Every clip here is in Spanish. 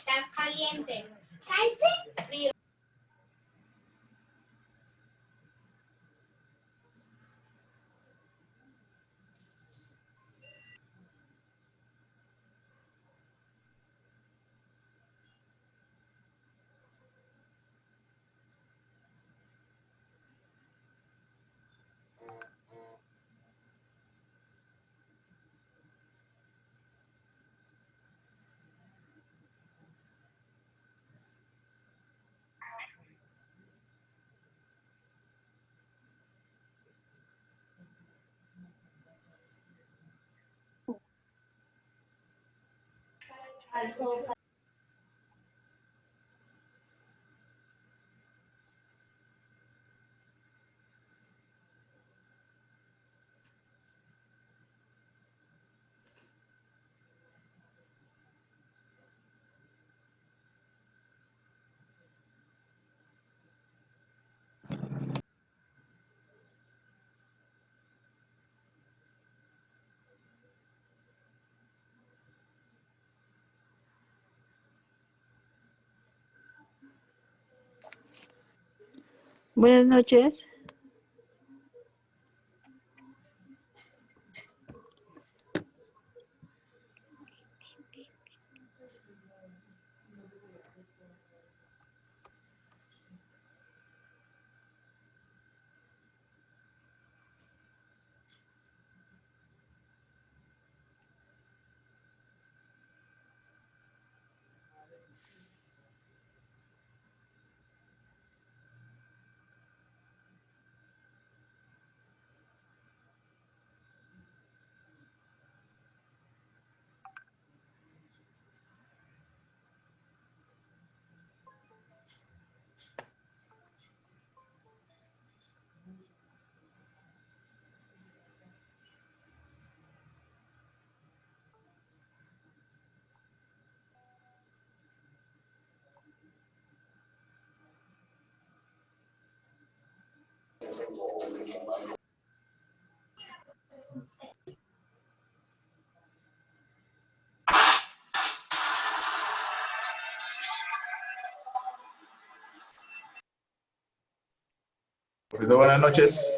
Estás caliente. ¿Caliente? Frío. Buenas noches. Profesor, buenas noches.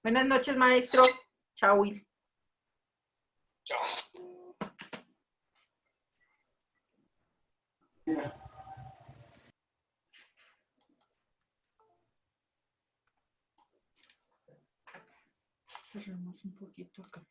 Buenas noches, maestro. Chao, Will. Chao. Cerramos un poquito acá.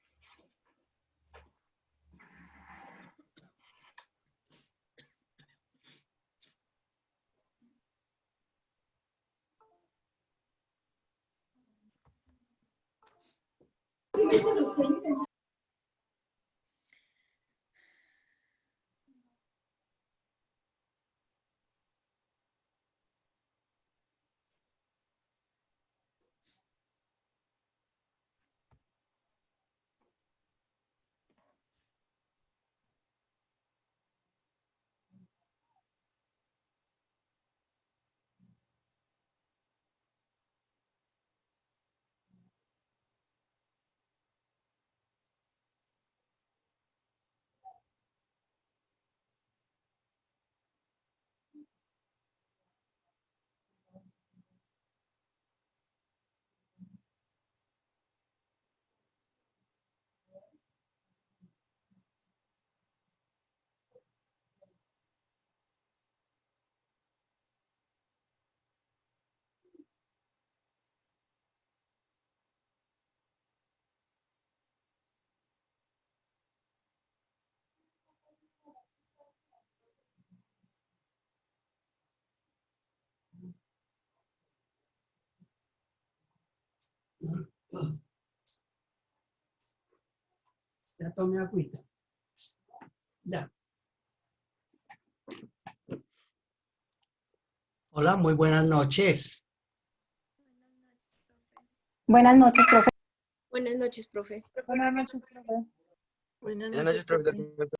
Ya tomé agüita. Ya. Hola, muy buenas noches. Buenas noches, profe. Buenas noches, profe. Buenas noches, profe. Buenas Buenas noches, noches, profesor. profe.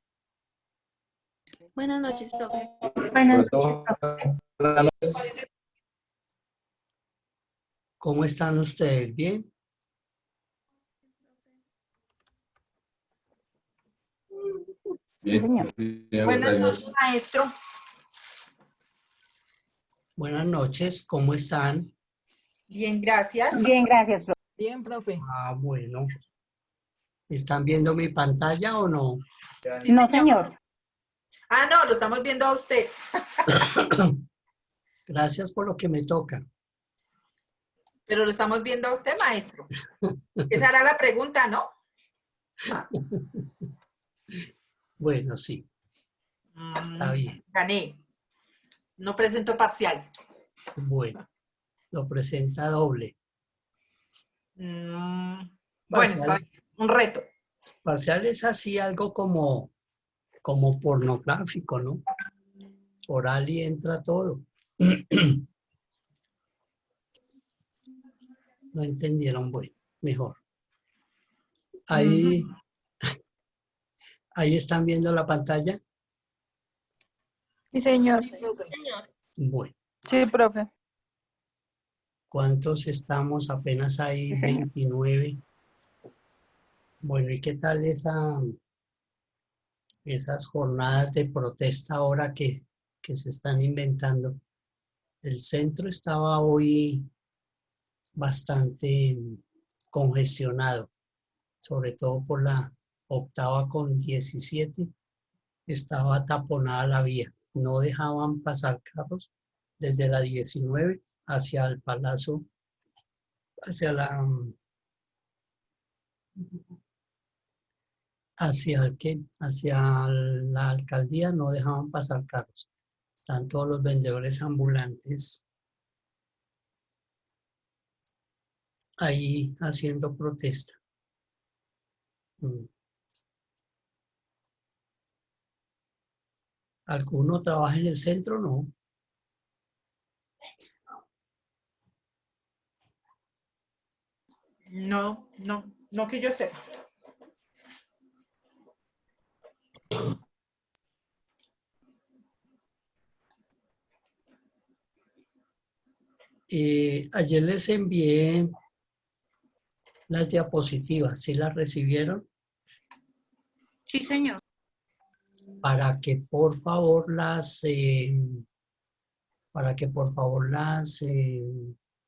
Buenas noches, profe. Buenas noches, Profesor, profe. buenas noches. ¿Cómo están ustedes? ¿Bien? Bien, señor. bien, gracias a Buenas Dios. noches, maestro. Buenas noches, ¿cómo están? Bien, gracias. Bien, gracias, profe. Bien, profe. Ah, bueno. ¿Están viendo mi pantalla o no? Sí, No, señor. señor. Ah, no, lo estamos viendo a usted. Gracias por lo que me toca. Pero lo estamos viendo a usted, maestro. Esa era la pregunta, ¿no? Bueno, sí, está bien. Gané. No presento parcial. Bueno, lo presenta doble. Bueno, está Parcial, bien. Un reto. parcial es así algo como pornográfico, ¿no? Oral y entra todo. No entendieron, bueno, mejor. Ahí, ahí están viendo la pantalla. Sí, señor. Sí, profe. Bueno, Sí, profe. ¿cuántos estamos? Apenas hay Sí, señor. 29. Bueno, ¿y qué tal esas jornadas de protesta ahora que se están inventando? El centro estaba hoy bastante congestionado, sobre todo por la 8ª con 17, estaba taponada la vía. No dejaban pasar carros desde la 19 hacia el Palacio, hacia hacia la alcaldía, no dejaban pasar carros. Están todos los vendedores ambulantes ahí haciendo protesta. ¿Alguno trabaja en el centro? No. No, no, no que yo sepa. Ayer les envié las diapositivas, ¿sí las recibieron? Sí, señor. Para que por favor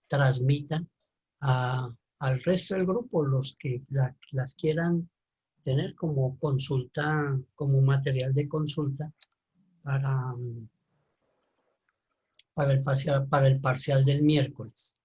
transmitan al resto del grupo, los que las quieran tener como consulta, como material de consulta para, para el parcial del miércoles.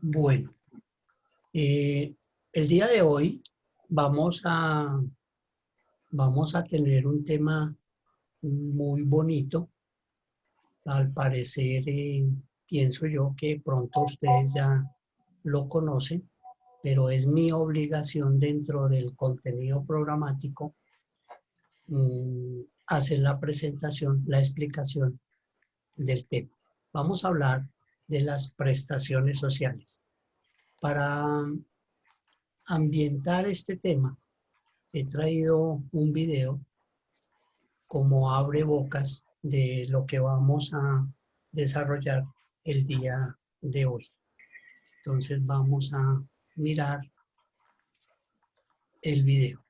Bueno, el día de hoy vamos a tener un tema muy bonito. Al parecer, pienso yo que pronto ustedes ya lo conocen, pero es mi obligación dentro del contenido programático hacer la presentación, la explicación del tema. Vamos a hablar de las prestaciones sociales. Para ambientar este tema, he traído un video como abre bocas de lo que vamos a desarrollar el día de hoy. Entonces vamos a mirar el video.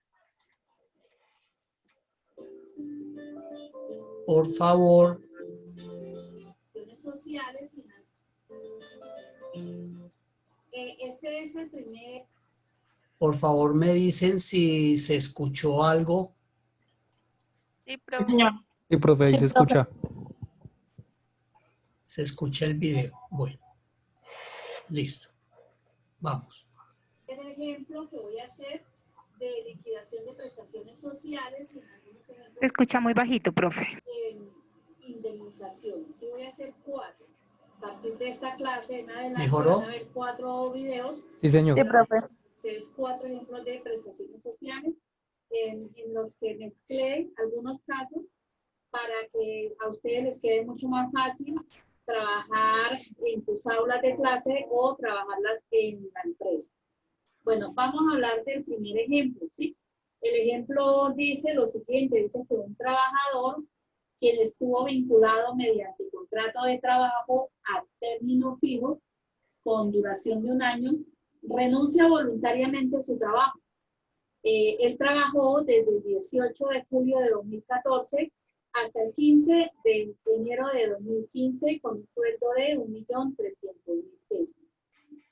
Por favor, Este es el primer. Por favor, me dicen si se escuchó algo. Sí, señor. Sí, profe, ahí Sí, se profe. escucha. Se escucha el video. Bueno, listo. Vamos. El ejemplo que voy a hacer de liquidación de prestaciones sociales y en algunos ejemplos Se escucha muy bajito, profe. en indemnizaciones. Sí, voy a hacer 4. A partir de esta clase en adelante ¿Mejoró? van a ver 4 videos. Sí, señor. Sí, profe. Ustedes 4 ejemplos de prestaciones sociales en los que mezclé algunos casos para que a ustedes les quede mucho más fácil trabajar en sus aulas de clase o trabajarlas en la empresa. Bueno, vamos a hablar del primer ejemplo, ¿sí? El ejemplo dice lo siguiente, dice que un trabajador quien estuvo vinculado mediante contrato de trabajo a término fijo con duración de 1 año, renuncia voluntariamente a su trabajo. Él trabajó desde el 18 de julio de 2014 hasta el 15 de enero de 2015 con un sueldo de 1.300.000 pesos.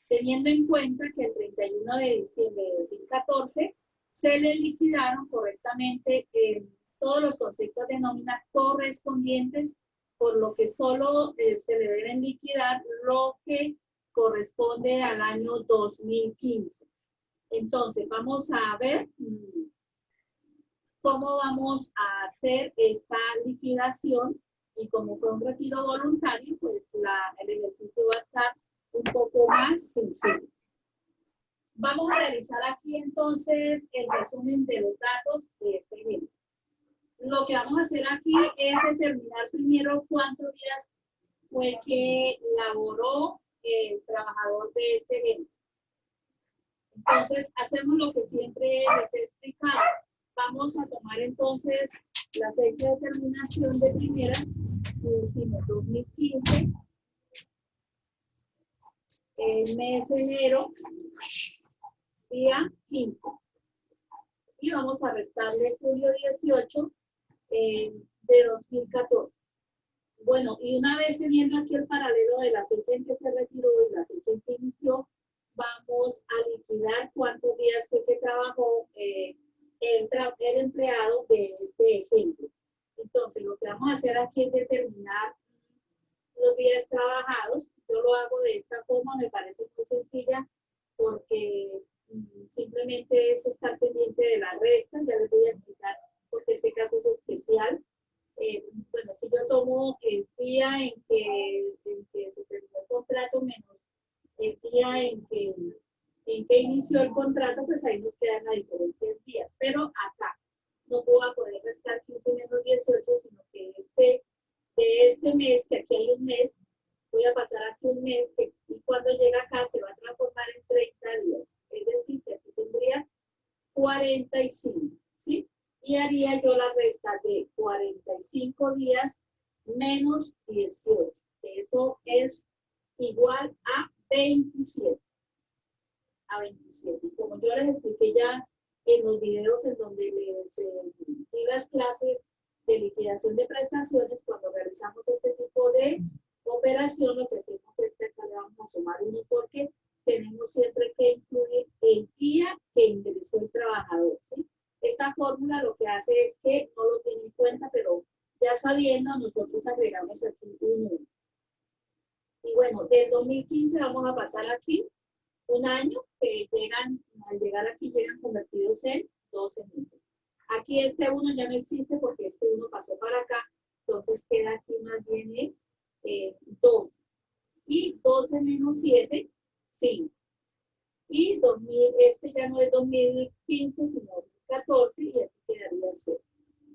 Teniendo en cuenta que el 31 de diciembre de 2014 se le liquidaron correctamente todos los conceptos de nómina correspondientes, por lo que solo se le deben liquidar lo que corresponde al año 2015. Entonces, vamos a ver cómo vamos a hacer esta liquidación y como fue un retiro voluntario, pues el ejercicio va a estar un poco más sencillo. Vamos a realizar aquí entonces el resumen de los datos de este ejemplo. Lo que vamos a hacer aquí es determinar primero cuántos días fue que laboró el trabajador de este ejemplo. Entonces, hacemos lo que siempre les he explicado. Vamos a tomar entonces la fecha de terminación de primera, decimos 2015, el mes de enero, día 15. Y vamos a restarle julio 18 de 2014. Bueno, y una vez teniendo aquí el paralelo de la fecha en que se retiró y la fecha en que inició, vamos a liquidar cuántos días fue que trabajó el empleado de este ejemplo. Entonces, lo que vamos a hacer aquí es determinar los días trabajados. Yo lo hago de esta forma, me parece muy sencilla, porque simplemente es estar pendiente de la resta. Ya les voy a explicar porque este caso es especial. Bueno, si yo tomo el día en que se terminó el contrato menos el día en que inició el contrato, pues ahí nos queda la diferencia en días. Pero acá no voy a poder restar 15 menos 18, sino que de este mes, que aquí hay un mes, voy a pasar aquí un mes, y cuando llega acá se va a transformar en 30 días. Es decir, que aquí tendría 45, ¿sí? Y haría yo la resta de 45 días menos 18. Eso es igual a 27. A 27. Como yo les expliqué ya en los videos en donde les di las clases de liquidación de prestaciones, cuando realizamos este tipo de operación, lo que hacemos es que acá le vamos a sumar uno porque tenemos siempre que incluir el día que ingresó el trabajador, ¿sí? Esta fórmula lo que hace es que no lo tiene en cuenta, pero ya sabiendo, nosotros agregamos aquí un 1. Y bueno, del 2015 vamos a pasar aquí un año, que al llegar aquí llegan convertidos en 12 meses. Aquí este 1 ya no existe porque este 1 pasó para acá, entonces queda aquí más bien es 12. Y 12 menos 7, 5. Y este ya no es 2015, sino 2014, y aquí quedaría 0.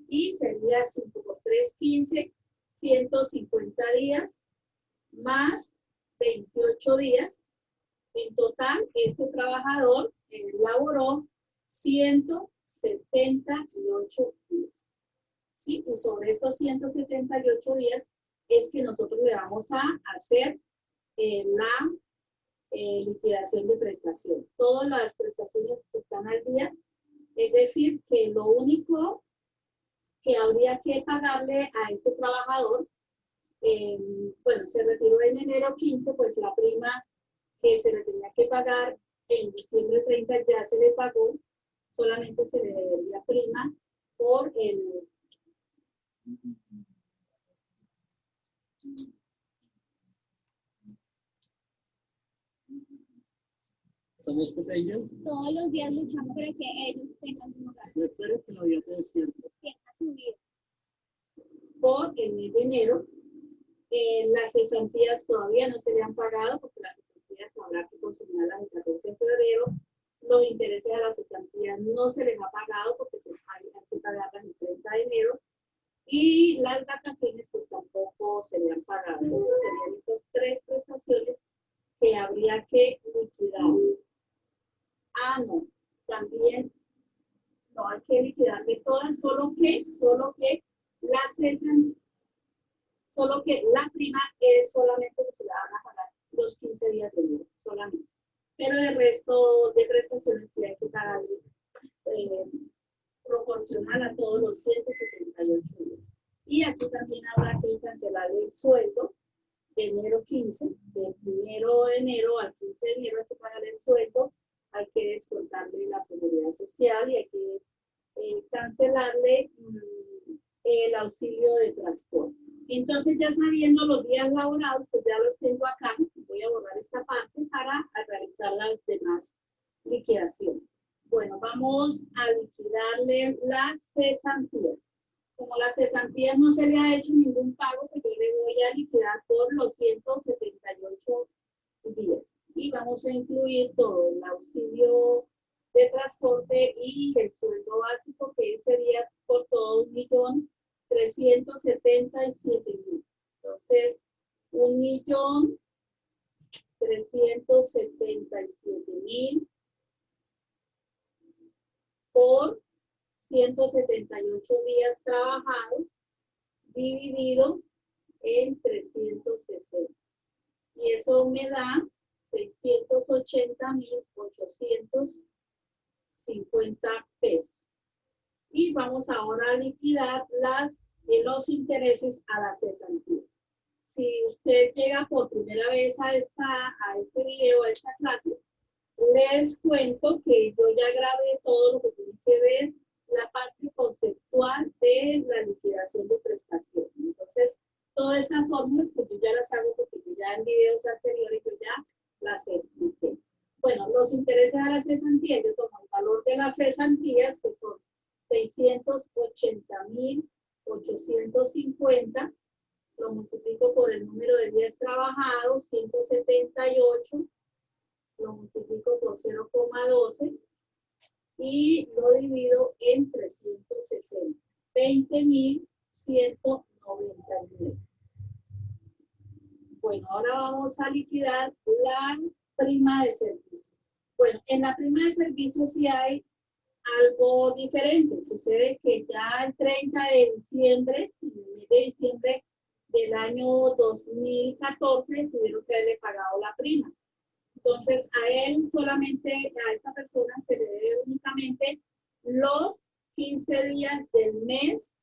Y sería 5 por 3, 15, 150 días más 28 días. En total, este trabajador laboró 178 días. ¿Sí? Y sobre estos 178 días es que nosotros le vamos a hacer la liquidación de prestación. Todas las prestaciones están al día. Es decir, que lo único que habría que pagarle a este trabajador, bueno, se retiró en enero 15, pues la prima que se le tenía que pagar en diciembre 30 ya se le pagó, solamente se le debería prima por el... ¿Estamos con ellos? Todos los días luchamos para que ellos tengan un hogar. Yo espero que no haya desierto. Tengan su vida. Por el mes de enero. Las cesantías todavía no se le han pagado porque las cesantías habrá que consignarlas el 14 de febrero. Los intereses a las cesantías no se les ha pagado porque hay que pagarlas el 30 de enero. Y las vacaciones pues tampoco se le han pagado. Entonces serían esas 3 prestaciones que habría que liquidar. Ah, no, también no hay que liquidarle todas, solo que las cesantías. Solo que la prima es solamente que se la van a pagar los 15 días de enero, solamente. Pero el resto de prestaciones sí hay que pagarle proporcional a todos los 178 días. Y aquí también habrá que cancelar el sueldo de enero 15, del 1 de enero al 15 de enero hay que pagar el sueldo, hay que descontarle la seguridad social y hay que cancelarle el auxilio de transporte. Entonces, ya sabiendo los días laborados, pues ya los tengo acá. Voy a borrar esta parte para realizar las demás liquidaciones. Bueno, vamos a liquidarle las cesantías. Como las cesantías no se le ha hecho ningún pago, pues yo le voy a liquidar por los 178 días. Y vamos a incluir todo, el auxilio de transporte y el sueldo básico, que sería por todo 1.377.000. Entonces, 1.377.000 por 178 días trabajados dividido en 360. Y eso me da 680.850 pesos. Y vamos ahora a liquidar los intereses a las cesantías. Si usted llega por primera vez a este video, a esta clase, les cuento que yo ya grabé todo lo que tiene que ver la parte conceptual de la liquidación de prestaciones. Entonces, todas estas fórmulas que yo ya las hago porque yo ya en videos anteriores yo ya las expliqué. Bueno, los intereses a las cesantías, yo tomo el valor de las cesantías, que son 680.850, lo multiplico por el número de días trabajados, 178, lo multiplico por 0,12 y lo divido en 360, 20.199. Bueno, ahora vamos a liquidar la prima de servicio. Bueno, en la prima de servicio sí hay algo diferente. Sucede que ya el 30 de diciembre, en el mes de diciembre del año 2014, tuvieron que haberle pagado la prima. Entonces, a él solamente, a esta persona se le debe únicamente los 15 días del mes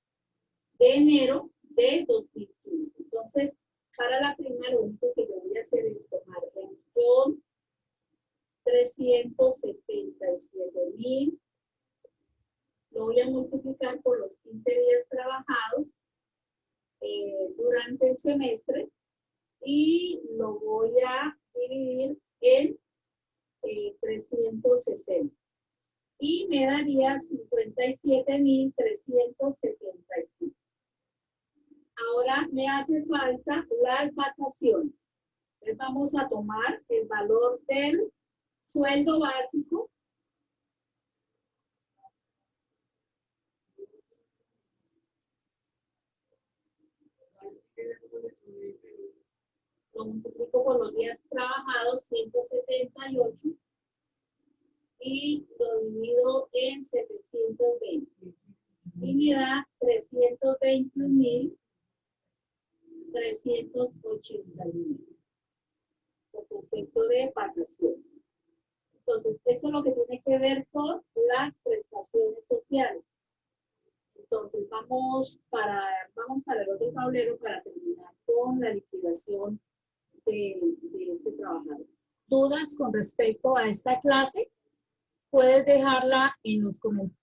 de enero de 2015. Entonces, para la prima, lo único que yo voy a hacer es tomar pensión 377.000, lo voy a multiplicar por los 15 días trabajados durante el semestre y lo voy a dividir en 360 y me daría 57.375. Ahora me hace falta las vacaciones. Entonces vamos a tomar el valor del sueldo básico lo multiplico por los días trabajados, 178, y lo divido en 720. Y me da 321.389 por concepto de vacaciones. Entonces, esto es lo que tiene que ver con las prestaciones sociales. Entonces, vamos para el otro tablero para terminar con la liquidación de este trabajador. dudas con respecto a esta clase, puedes dejarla en los comentarios.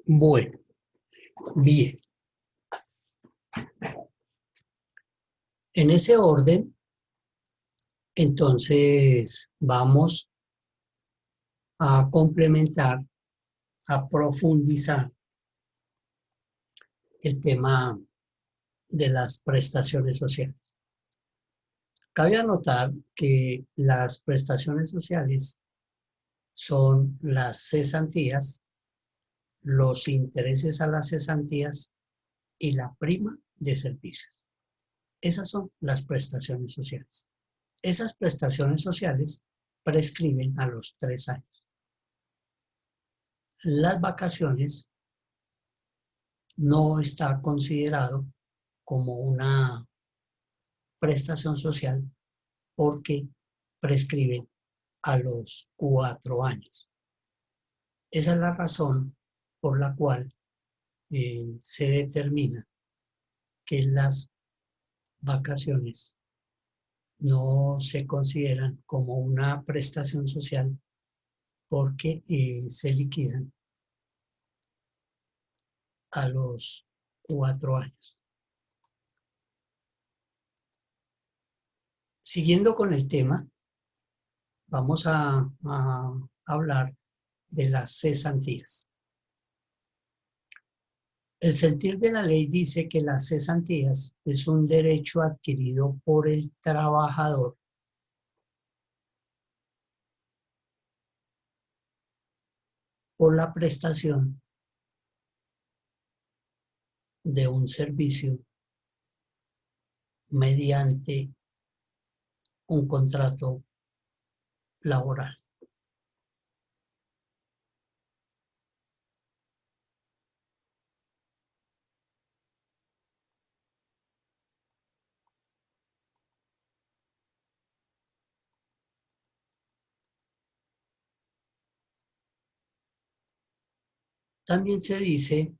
Bueno, bien. En ese orden, entonces vamos a complementar, a profundizar el tema de las prestaciones sociales. Cabe anotar que las prestaciones sociales son las cesantías, los intereses a las cesantías y la prima de servicios. Esas son las prestaciones sociales. Esas prestaciones sociales prescriben a los 3 años. Las vacaciones no está considerado como una prestación social porque prescriben a los 4 años. Esa es la razón por la cual se determina que las vacaciones no se consideran como una prestación social porque se liquidan a los 4 años. Siguiendo con el tema, vamos a hablar de las cesantías. El sentir de la ley dice que las cesantías es un derecho adquirido por el trabajador por la prestación de un servicio mediante un contrato laboral. También se dice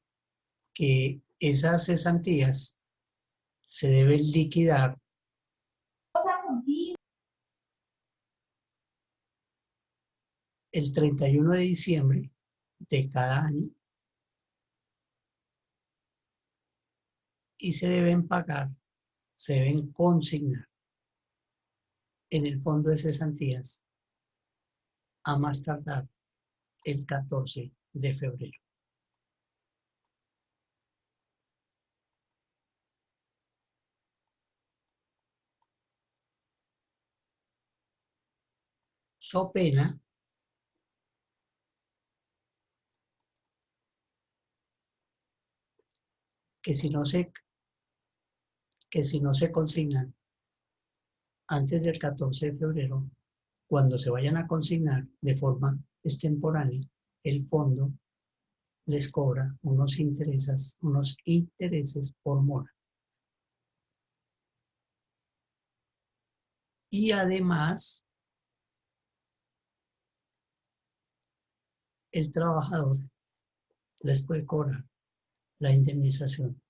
que esas cesantías se deben liquidar el 31 de diciembre de cada año y se deben pagar, se deben consignar en el fondo de cesantías a más tardar el 14 de febrero. So pena que si no se consignan antes del 14 de febrero, cuando se vayan a consignar de forma extemporánea, el fondo les cobra unos intereses por mora. Y además, el trabajador les puede cobrar la indemnización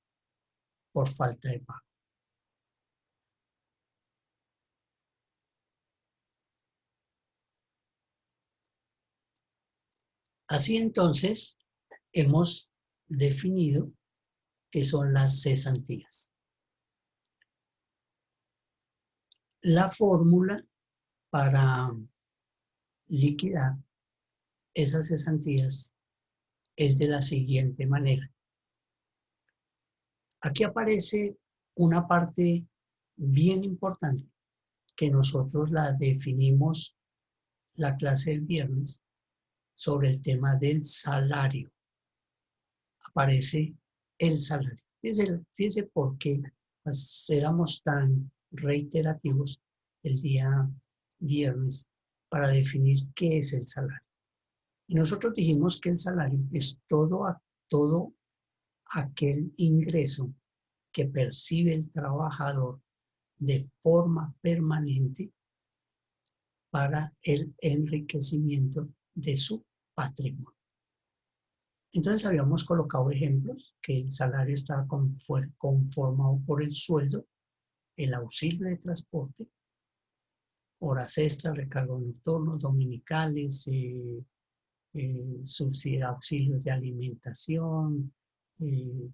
por falta de pago. Así entonces, hemos definido qué son las cesantías. La fórmula para liquidar esas cesantías es de la siguiente manera. Aquí aparece una parte bien importante que nosotros la definimos la clase del viernes sobre el tema del salario. Aparece el salario. Fíjese por qué éramos tan reiterativos el día viernes para definir qué es el salario. Y nosotros dijimos que el salario es todo aquel ingreso que percibe el trabajador de forma permanente para el enriquecimiento de su patrimonio. Entonces habíamos colocado ejemplos que el salario estaba conformado por el sueldo, el auxilio de transporte, horas extras, recargos nocturnos, dominicales, auxilios de alimentación,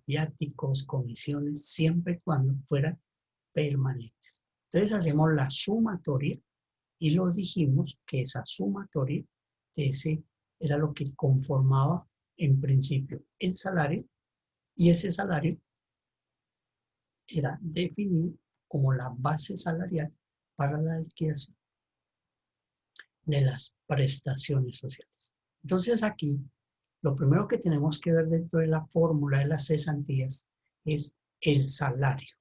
viáticos, comisiones, siempre y cuando fueran permanentes. Entonces hacemos la sumatoria y lo dijimos que esa sumatoria era lo que conformaba en principio el salario, y ese salario era definido como la base salarial para la liquidación de las prestaciones sociales. Entonces aquí, lo primero que tenemos que ver dentro de la fórmula de las cesantías es el salario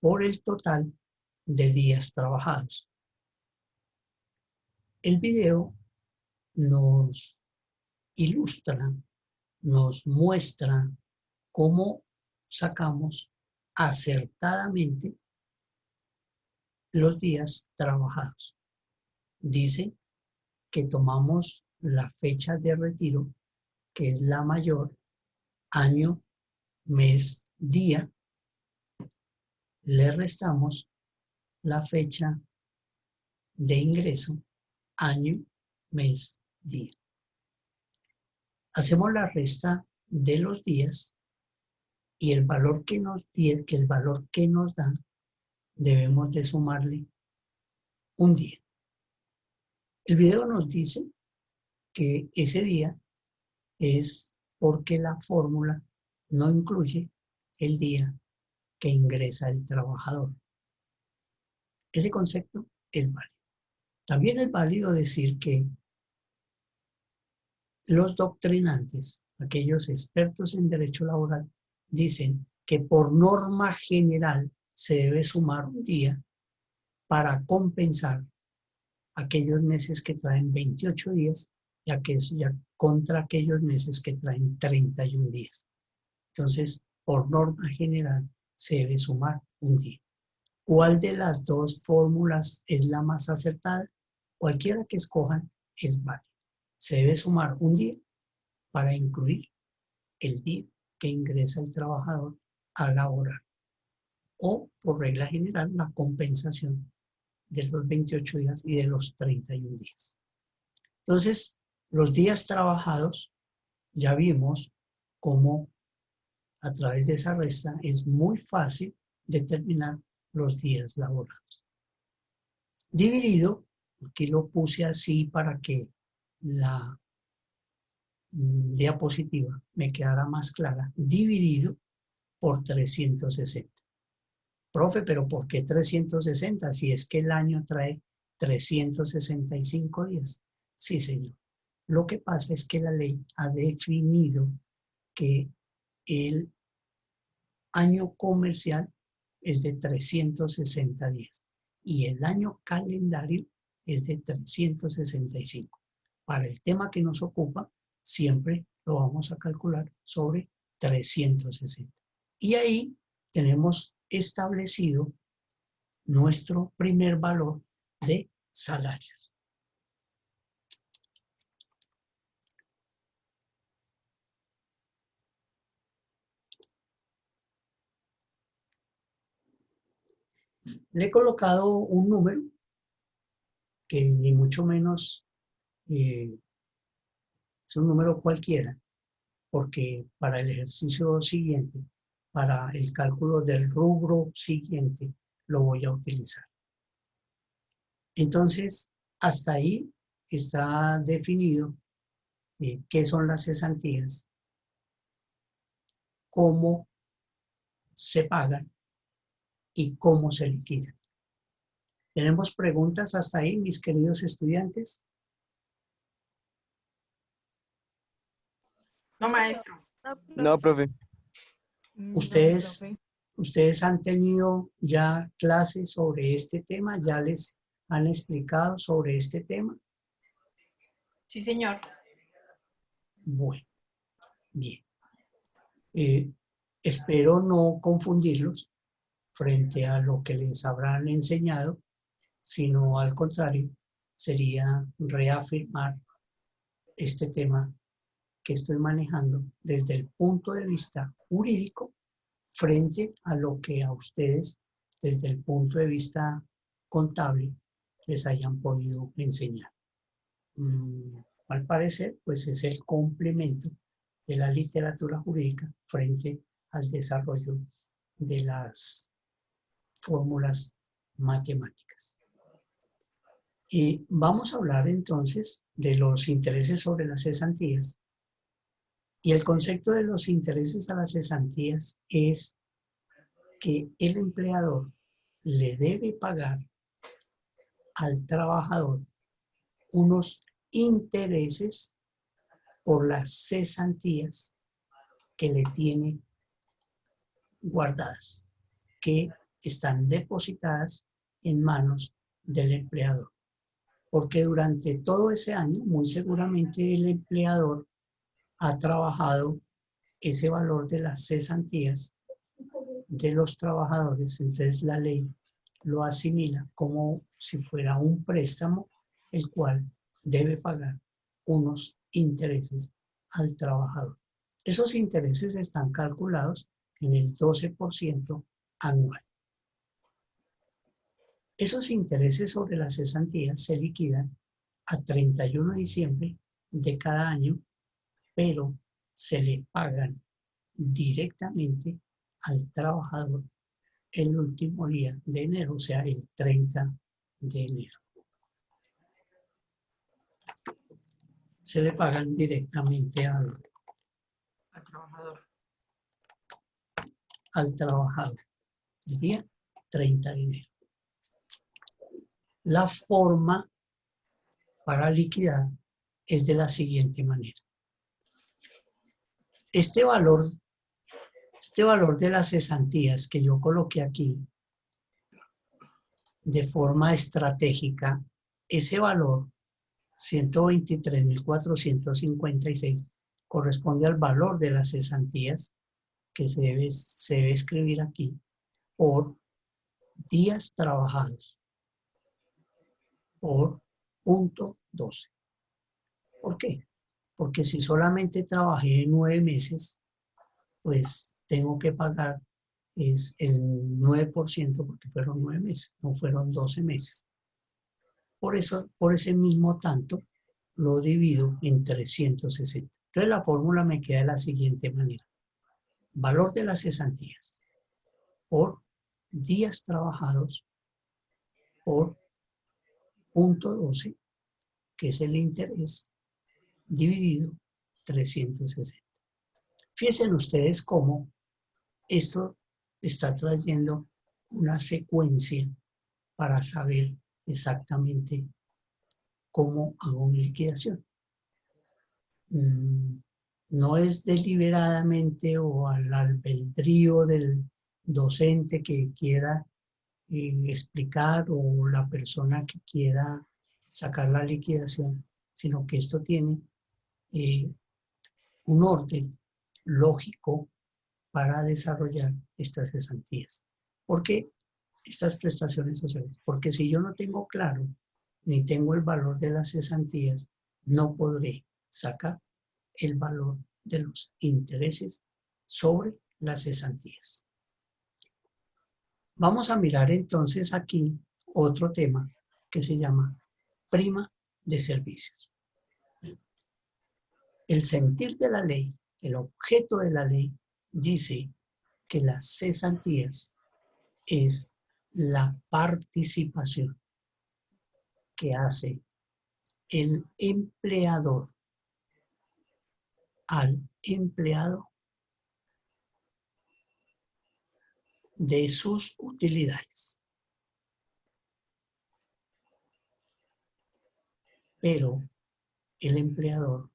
por el total de días trabajados. El video nos ilustra, nos muestra cómo sacamos acertadamente los días trabajados. Dice que tomamos la fecha de retiro, que es la mayor, año, mes, día, le restamos la fecha de ingreso, año, mes, día. Hacemos la resta de los días y el valor que nos da, debemos de sumarle un día. El video nos dice que ese día es porque la fórmula no incluye el día que ingresa el trabajador. Ese concepto es válido. También es válido decir que los doctrinantes, aquellos expertos en derecho laboral, dicen que por norma general se debe sumar un día para compensar aquellos meses que traen 28 días y contra aquellos meses que traen 31 días. Entonces, por norma general, se debe sumar un día. ¿Cuál de las dos fórmulas es la más acertada? Cualquiera que escojan es válido. Se debe sumar un día para incluir el día que ingresa el trabajador a laborar. O, por regla general, la compensación de los 28 días y de los 31 días. Entonces, los días trabajados, ya vimos cómo a través de esa resta es muy fácil determinar los días laborados. Dividido, aquí lo puse así para que la diapositiva me quedara más clara, dividido por 360. Profe, ¿pero por qué 360? Si es que el año trae 365 días. Sí, señor. Lo que pasa es que la ley ha definido que el año comercial es de 360 días y el año calendario es de 365. Para el tema que nos ocupa, siempre lo vamos a calcular sobre 360. Y ahí tenemos establecido nuestro primer valor de salarios. Le he colocado un número que ni mucho menos es un número cualquiera, porque para el ejercicio siguiente, para el cálculo del rubro siguiente, lo voy a utilizar. Entonces, hasta ahí está definido qué son las cesantías, cómo se pagan y cómo se liquidan. ¿Tenemos preguntas hasta ahí, mis queridos estudiantes? No, maestro. No, profe. ¿Ustedes han tenido ya clases sobre este tema? ¿Ya les han explicado sobre este tema? Sí, señor. Bueno, bien. Espero no confundirlos frente a lo que les habrán enseñado, sino al contrario, sería reafirmar este tema que estoy manejando desde el punto de vista jurídico frente a lo que a ustedes desde el punto de vista contable les hayan podido enseñar. Al parecer, pues es el complemento de la literatura jurídica frente al desarrollo de las fórmulas matemáticas. Y vamos a hablar entonces de los intereses sobre las cesantías. Y el concepto de los intereses a las cesantías es que el empleador le debe pagar al trabajador unos intereses por las cesantías que le tiene guardadas, que están depositadas en manos del empleador. Porque durante todo ese año, muy seguramente el empleador ha trabajado ese valor de las cesantías de los trabajadores. Entonces la ley lo asimila como si fuera un préstamo, el cual debe pagar unos intereses al trabajador. Esos intereses están calculados en el 12% anual. Esos intereses sobre las cesantías se liquidan a 31 de diciembre de cada año, pero se le pagan directamente al trabajador el último día de enero, o sea, el 30 de enero. Se le pagan directamente al trabajador el día 30 de enero. La forma para liquidar es de la siguiente manera. Este valor de las cesantías que yo coloqué aquí de forma estratégica, ese valor 123.456 corresponde al valor de las cesantías que se debe escribir aquí por días trabajados por punto 12. ¿Por qué? Porque si solamente trabajé 9 meses, pues tengo que pagar el 9% porque fueron 9 meses, no fueron 12 meses. Por eso, por ese mismo tanto, lo divido en 360. Entonces la fórmula me queda de la siguiente manera. Valor de las cesantías por días trabajados por punto 12, que es el interés, dividido 360. Fíjense ustedes cómo esto está trayendo una secuencia para saber exactamente cómo hago mi liquidación. No es deliberadamente o al albedrío del docente que quiera explicar o la persona que quiera sacar la liquidación, sino que esto tiene un orden lógico para desarrollar estas cesantías. ¿Por qué estas prestaciones sociales? Porque si yo no tengo claro ni tengo el valor de las cesantías, no podré sacar el valor de los intereses sobre las cesantías. Vamos a mirar entonces aquí otro tema que se llama prima de servicios. El sentir de la ley, el objeto de la ley, dice que las cesantías es la participación que hace el empleador al empleado de sus utilidades. Pero el empleador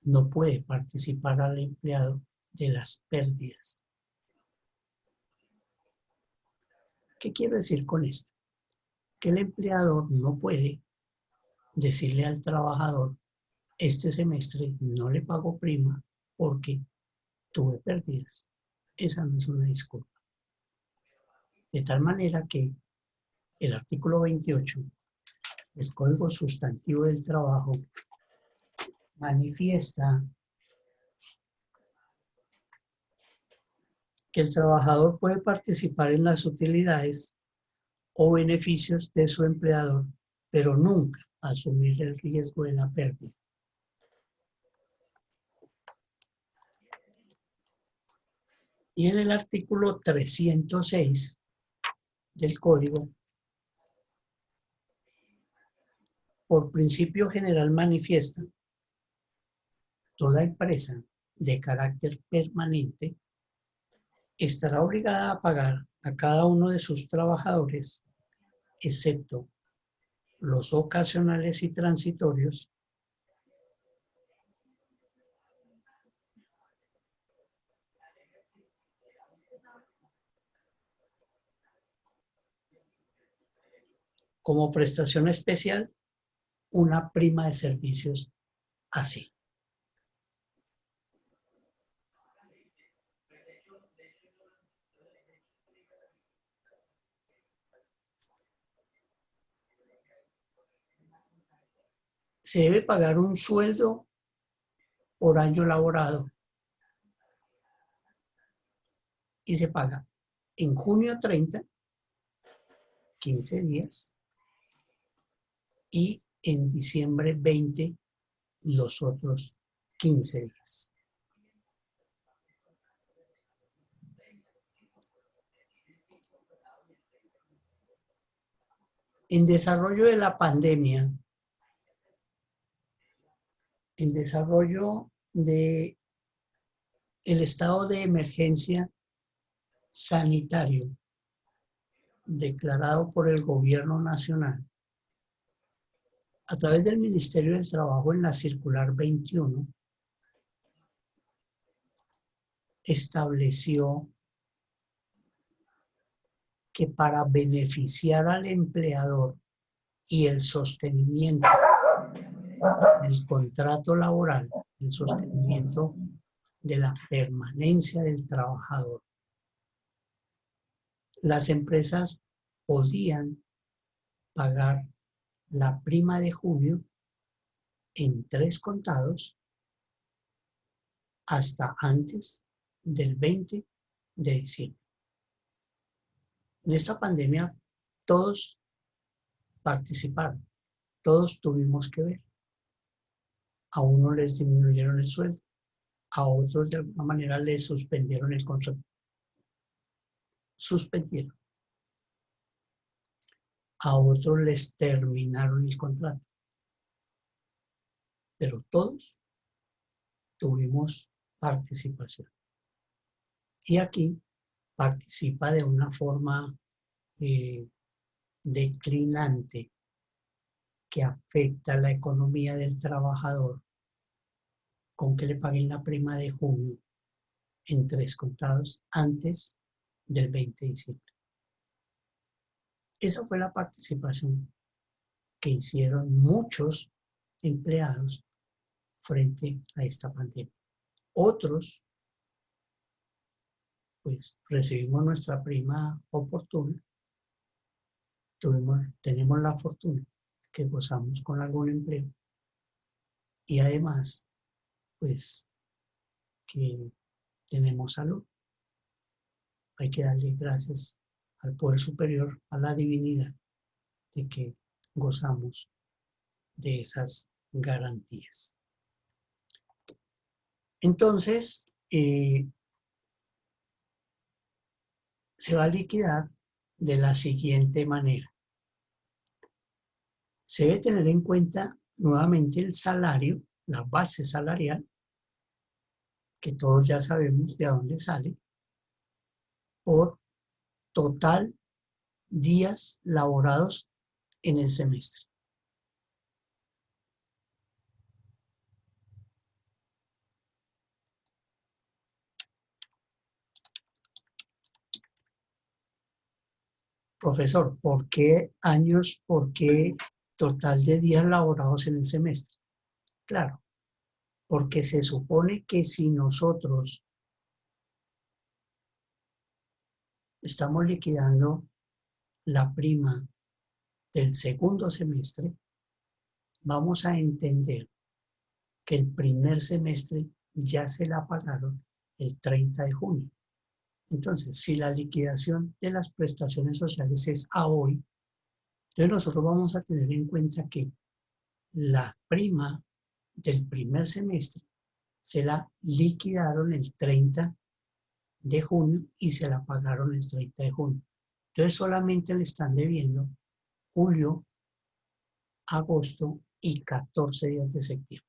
no puede participar al empleado de las pérdidas. ¿Qué quiero decir con esto? Que el empleador no puede decirle al trabajador, este semestre no le pago prima porque tuve pérdidas. Esa no es una disculpa. De tal manera que el artículo 28 del Código Sustantivo del Trabajo manifiesta que el trabajador puede participar en las utilidades o beneficios de su empleador, pero nunca asumir el riesgo de la pérdida. Y en el artículo 306 del Código, por principio general manifiesta, toda empresa de carácter permanente estará obligada a pagar a cada uno de sus trabajadores, excepto los ocasionales y transitorios, como prestación especial, una prima de servicios así. Se debe pagar un sueldo por año laborado y se paga en junio 30, 15 días, y en diciembre 20, los otros 15 días. En desarrollo de la pandemia, en desarrollo de el estado de emergencia sanitario declarado por el Gobierno Nacional, a través del Ministerio del Trabajo en la Circular 21, estableció que para beneficiar al empleador y el sostenimiento del contrato laboral, el sostenimiento de la permanencia del trabajador, las empresas podían pagar la prima de junio en 3 contados hasta antes del 20 de diciembre. En esta pandemia todos participaron, todos tuvimos que ver. A unos les disminuyeron el sueldo, a otros de alguna manera les suspendieron el contrato. Suspendieron. A otros les terminaron el contrato. Pero todos tuvimos participación. Y aquí participa de una forma declinante que afecta la economía del trabajador con que le paguen la prima de junio en 3 contados antes del 20 de diciembre. Esa fue la participación que hicieron muchos empleados frente a esta pandemia. Otros, pues recibimos nuestra prima oportuna, tenemos la fortuna que gozamos con algún empleo y además, pues, que tenemos salud. Hay que darle gracias al poder superior, a la divinidad, de que gozamos de esas garantías. Entonces, se va a liquidar de la siguiente manera. Se debe tener en cuenta nuevamente el salario, la base salarial, que todos ya sabemos de dónde sale, por total días laborados en el semestre. Profesor, ¿por qué años, por qué total de días laborados en el semestre? Claro, porque se supone que si nosotros estamos liquidando la prima del segundo semestre, vamos a entender que el primer semestre ya se la pagaron el 30 de junio. Entonces, si la liquidación de las prestaciones sociales es a hoy, entonces nosotros vamos a tener en cuenta que la prima del primer semestre se la liquidaron el 30 de junio y se la pagaron el 30 de junio. Entonces solamente le están debiendo julio, agosto y 14 días de septiembre.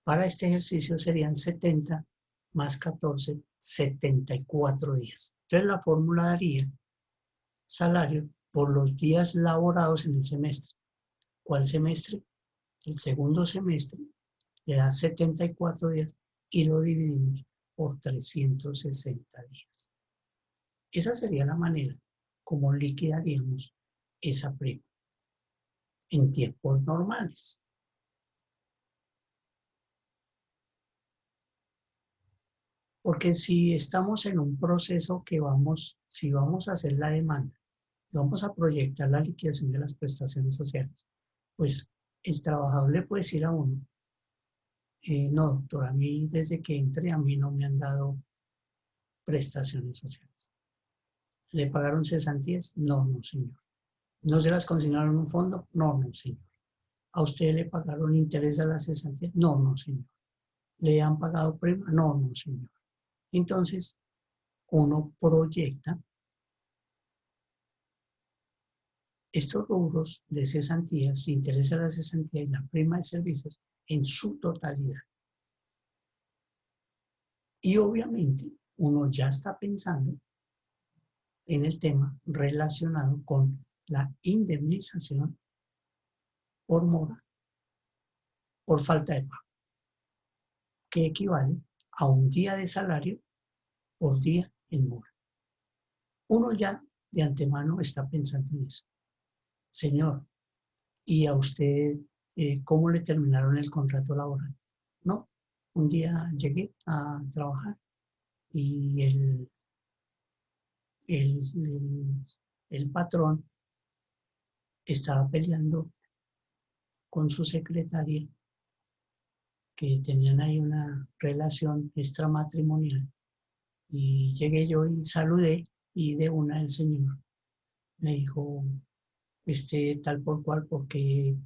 Para este ejercicio serían 70 más 14, 74 días. Entonces la fórmula daría salario por los días laborados en el semestre. ¿Cuál semestre? El segundo semestre le da 74 días y lo dividimos por 360 días. Esa sería la manera como liquidaríamos esa prima en tiempos normales. Porque si estamos en un proceso que si vamos a hacer la demanda, vamos a proyectar la liquidación de las prestaciones sociales, pues el trabajador le puede decir a uno, no, doctor, a mí desde que entré a mí no me han dado prestaciones sociales. ¿Le pagaron cesantías? No, no, señor. ¿No se las consignaron en un fondo? No, no, señor. ¿A usted le pagaron interés a las cesantías? No, no, señor. ¿Le han pagado prima? No, no, señor. Entonces, uno proyecta estos rubros de cesantías, interés a la cesantía y la prima de servicios en su totalidad. Y obviamente uno ya está pensando en el tema relacionado con la indemnización por mora, por falta de pago, que equivale a un día de salario por día en mora. Uno ya de antemano está pensando en eso. Señor, ¿y a usted cómo le terminaron el contrato laboral? No, un día llegué a trabajar y el patrón estaba peleando con su secretaria, que tenían ahí una relación extramatrimonial, y llegué yo y saludé, y de una el señor me dijo, tal por cual, ¿por qué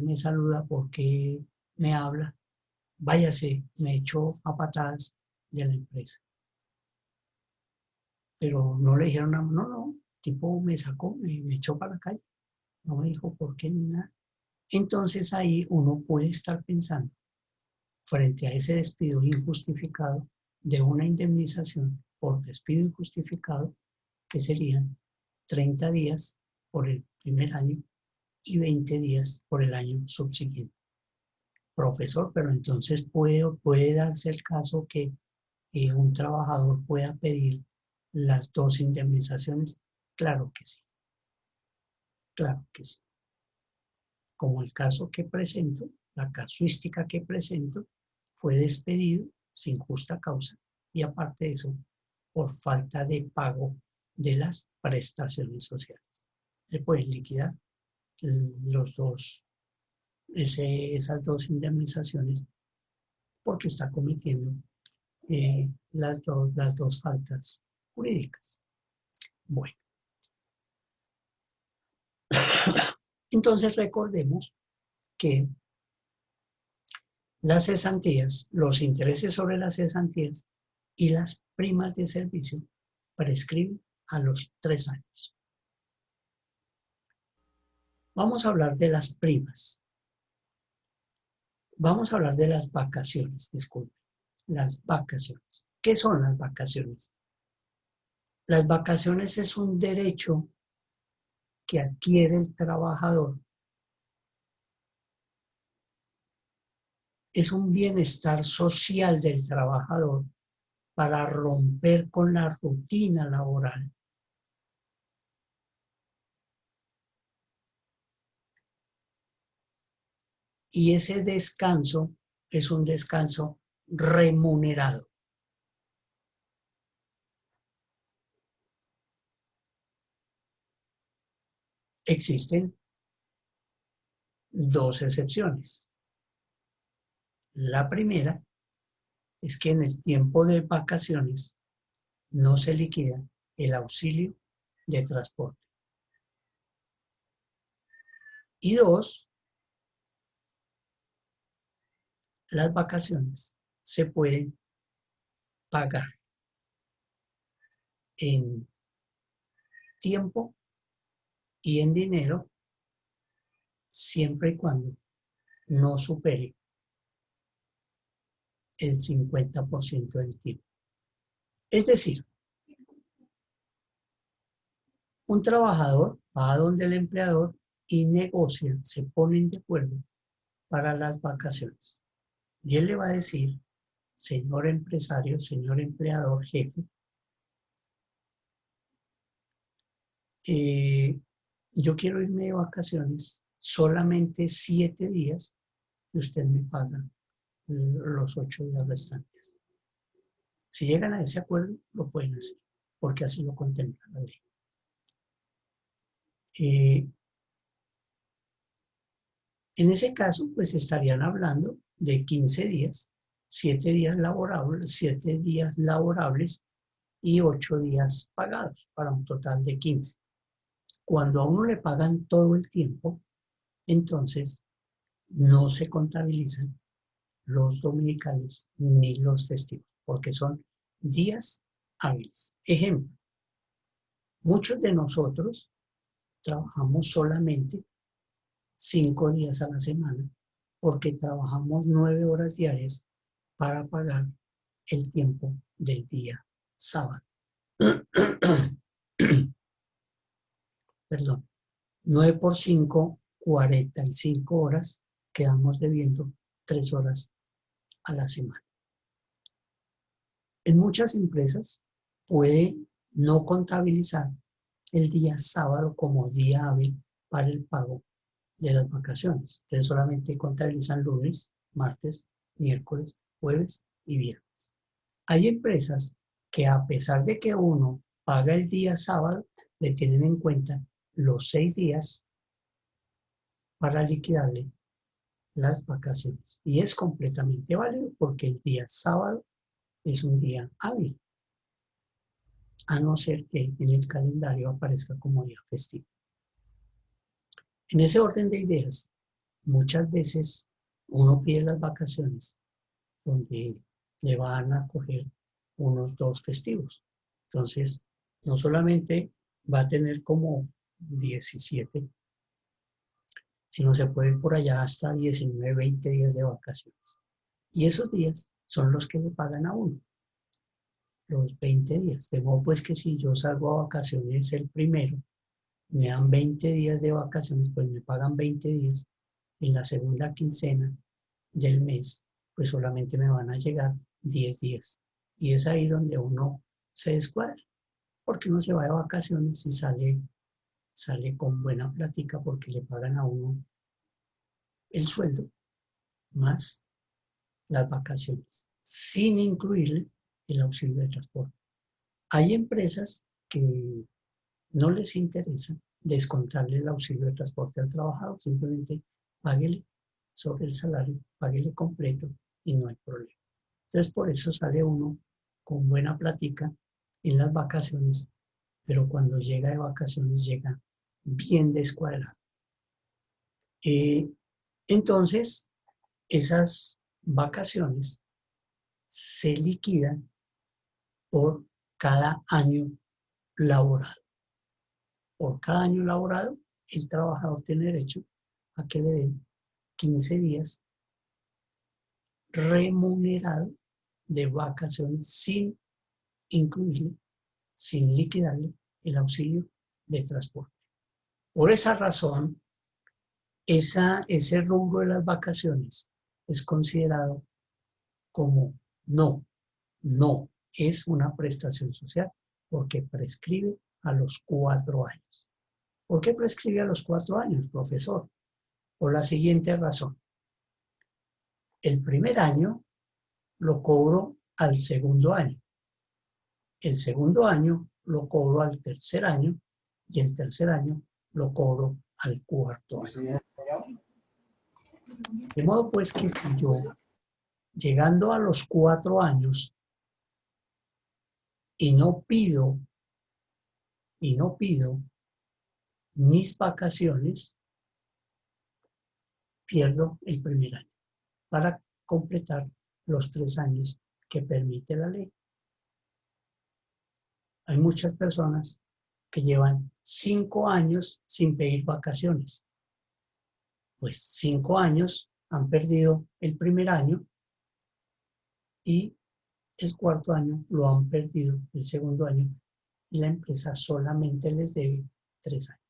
me saluda? ¿Por qué me habla? Váyase, me echó a patadas de la empresa. Pero no le dijeron nada, no, tipo me sacó, me echó para la calle, no me dijo por qué ni nada. Entonces ahí uno puede estar pensando, frente a ese despido injustificado, de una indemnización por despido injustificado, que serían 30 días por el primer año y 20 días por el año subsiguiente. Profesor, pero entonces puede darse el caso que un trabajador pueda pedir las dos indemnizaciones. Claro que sí. Claro que sí. Como el caso que presento, la casuística que presento, fue despedido sin justa causa y aparte de eso, por falta de pago de las prestaciones sociales. Le pueden liquidar esas dos indemnizaciones porque está cometiendo las dos faltas jurídicas. Bueno. Entonces recordemos que las cesantías, los intereses sobre las cesantías y las primas de servicio prescriben a los 3 años. Vamos a hablar de las primas. Vamos a hablar de las vacaciones, disculpe. Las vacaciones. ¿Qué son las vacaciones? Las vacaciones es un derecho que adquiere el trabajador. Es un bienestar social del trabajador para romper con la rutina laboral. Y ese descanso es un descanso remunerado. Existen dos excepciones. La primera es que en el tiempo de vacaciones no se liquida el auxilio de transporte. Y dos, las vacaciones se pueden pagar en tiempo y en dinero siempre y cuando no supere el 50% del tiempo. Es decir, un trabajador va a donde el empleador y negocian, se ponen de acuerdo para las vacaciones. Y él le va a decir, señor empresario, señor empleador, jefe, yo quiero irme de vacaciones solamente 7 días y usted me paga los 8 días restantes. Si llegan a ese acuerdo, lo pueden hacer, porque así lo contempla la ley. En ese caso, pues estarían hablando de 15 días, 7 días laborables y 8 días pagados, para un total de 15. Cuando a uno le pagan todo el tiempo, entonces no se contabilizan los dominicales ni los festivos, porque son días hábiles. Ejemplo, muchos de nosotros trabajamos solamente 5 días a la semana porque trabajamos 9 horas diarias para pagar el tiempo del día sábado. Perdón, 9 por 5, 45 horas, quedamos debiendo 3 horas a la semana. En muchas empresas puede no contabilizar el día sábado como día hábil para el pago de las vacaciones. Entonces solamente contabilizan lunes, martes, miércoles, jueves y viernes. Hay empresas que a pesar de que uno paga el día sábado, le tienen en cuenta los 6 días para liquidarle las vacaciones. Y es completamente válido porque el día sábado es un día hábil, a no ser que en el calendario aparezca como día festivo. En ese orden de ideas, muchas veces uno pide las vacaciones donde le van a coger unos 2 festivos. Entonces, no solamente va a tener como 17, sino se puede ir por allá hasta 19, 20 días de vacaciones. Y esos días son los que le pagan a uno, los 20 días. De modo pues que si yo salgo a vacaciones el primero, me dan 20 días de vacaciones, pues me pagan 20 días. En la segunda quincena del mes, pues solamente me van a llegar 10 días. Y es ahí donde uno se descuadra, porque uno se va de vacaciones y sale con buena plática porque le pagan a uno el sueldo más las vacaciones, sin incluirle el auxilio de transporte. Hay empresas que no les interesa descontarle el auxilio de transporte al trabajador, simplemente páguele sobre el salario, páguele completo y no hay problema. Entonces por eso sale uno con buena plática en las vacaciones, pero cuando llega de vacaciones llega bien descuadrado. Entonces, esas vacaciones se liquidan por cada año laborado. Por cada año laborado, el trabajador tiene derecho a que le den 15 días remunerado de vacaciones sin incluirle, sin liquidarle el auxilio de transporte. Por esa razón, ese rubro de las vacaciones es considerado como no es una prestación social porque prescribe a los 4 años. ¿Por qué prescribe a los 4 años, profesor? Por la siguiente razón. El primer año lo cobro al segundo año. El segundo año lo cobro al tercer año y el tercer año lo cobro al cuarto año. De modo pues que si yo, llegando a los 4 años, y no pido mis vacaciones, pierdo el primer año para completar los 3 años que permite la ley. Hay muchas personas que llevan 5 años sin pedir vacaciones. Pues 5 años han perdido el primer año y el cuarto año lo han perdido el segundo año y la empresa solamente les debe 3 años.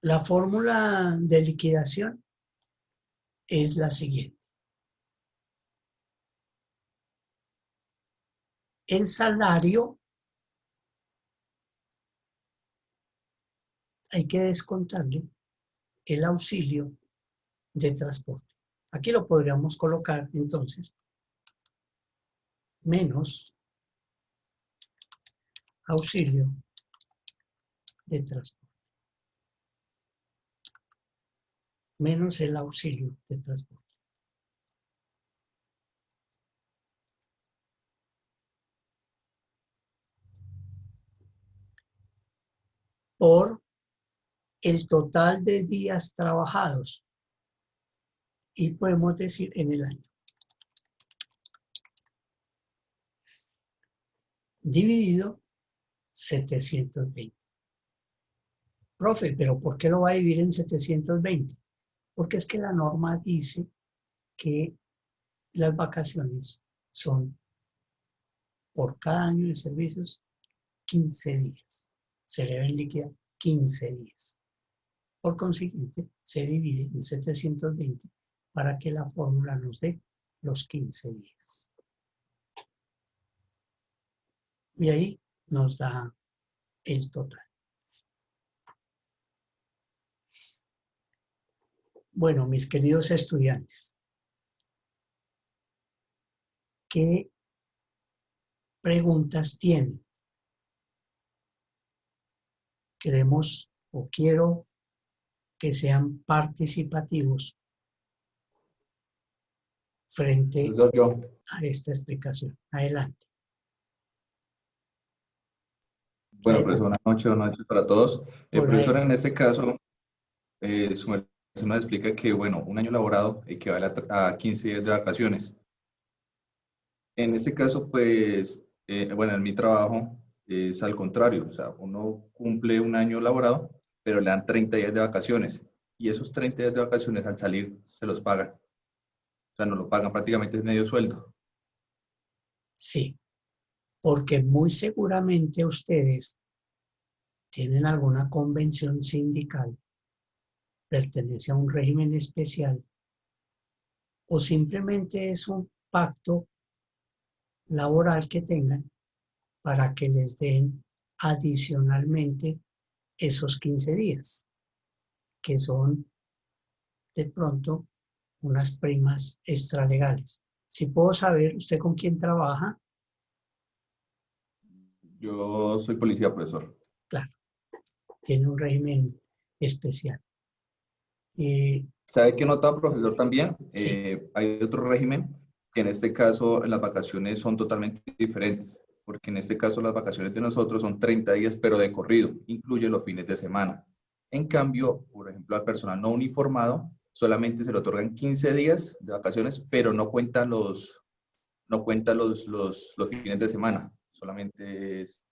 La fórmula de liquidación es la siguiente. El salario hay que descontarle el auxilio de transporte. Aquí lo podríamos colocar entonces menos auxilio de transporte. Menos el auxilio de transporte. Por el total de días trabajados. Y podemos decir en el año. Dividido 720. Profe, ¿pero por qué lo va a dividir en 720? Porque es que la norma dice que las vacaciones son por cada año de servicios 15 días. Se deben liquidar 15 días. Por consiguiente, se divide en 720 para que la fórmula nos dé los 15 días. Y ahí nos da el total. Bueno, mis queridos estudiantes, ¿qué preguntas tienen? Queremos o quiero que sean participativos frente a esta explicación. Adelante. Bueno, profesor, buenas noches para todos. Profesor, en este caso, su merced nos explica que, bueno, un año laborado equivale a 15 días de vacaciones. En este caso, pues, bueno, en mi trabajo es al contrario. O sea, uno cumple un año laborado, pero le dan 30 días de vacaciones. Y esos 30 días de vacaciones al salir se los pagan. O sea, nos lo pagan prácticamente medio sueldo. Sí, porque muy seguramente ustedes tienen alguna convención sindical, pertenece a un régimen especial, o simplemente es un pacto laboral que tengan para que les den adicionalmente esos 15 días, que son de pronto unas primas extralegales. Si puedo saber, ¿usted con quién trabaja? Yo soy policía, profesor. Claro, tiene un régimen especial. ¿Sabe qué nota, profesor, también? Sí. Hay otro régimen que en este caso las vacaciones son totalmente diferentes, porque en este caso las vacaciones de nosotros son 30 días, pero de corrido, incluye los fines de semana. En cambio, por ejemplo, al personal no uniformado, solamente se le otorgan 15 días de vacaciones, pero no cuentan los fines de semana, solamente es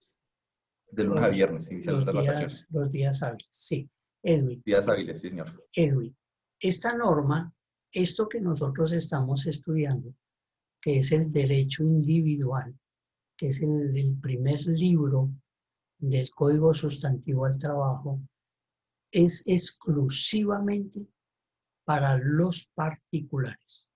De lunes a viernes, iniciando las vacaciones. Los días hábiles, sí. Edwin. Días hábiles, sí, señor. Edwin, esta norma, esto que nosotros estamos estudiando, que es el derecho individual, que es el primer libro del Código Sustantivo al Trabajo, es exclusivamente para los particulares.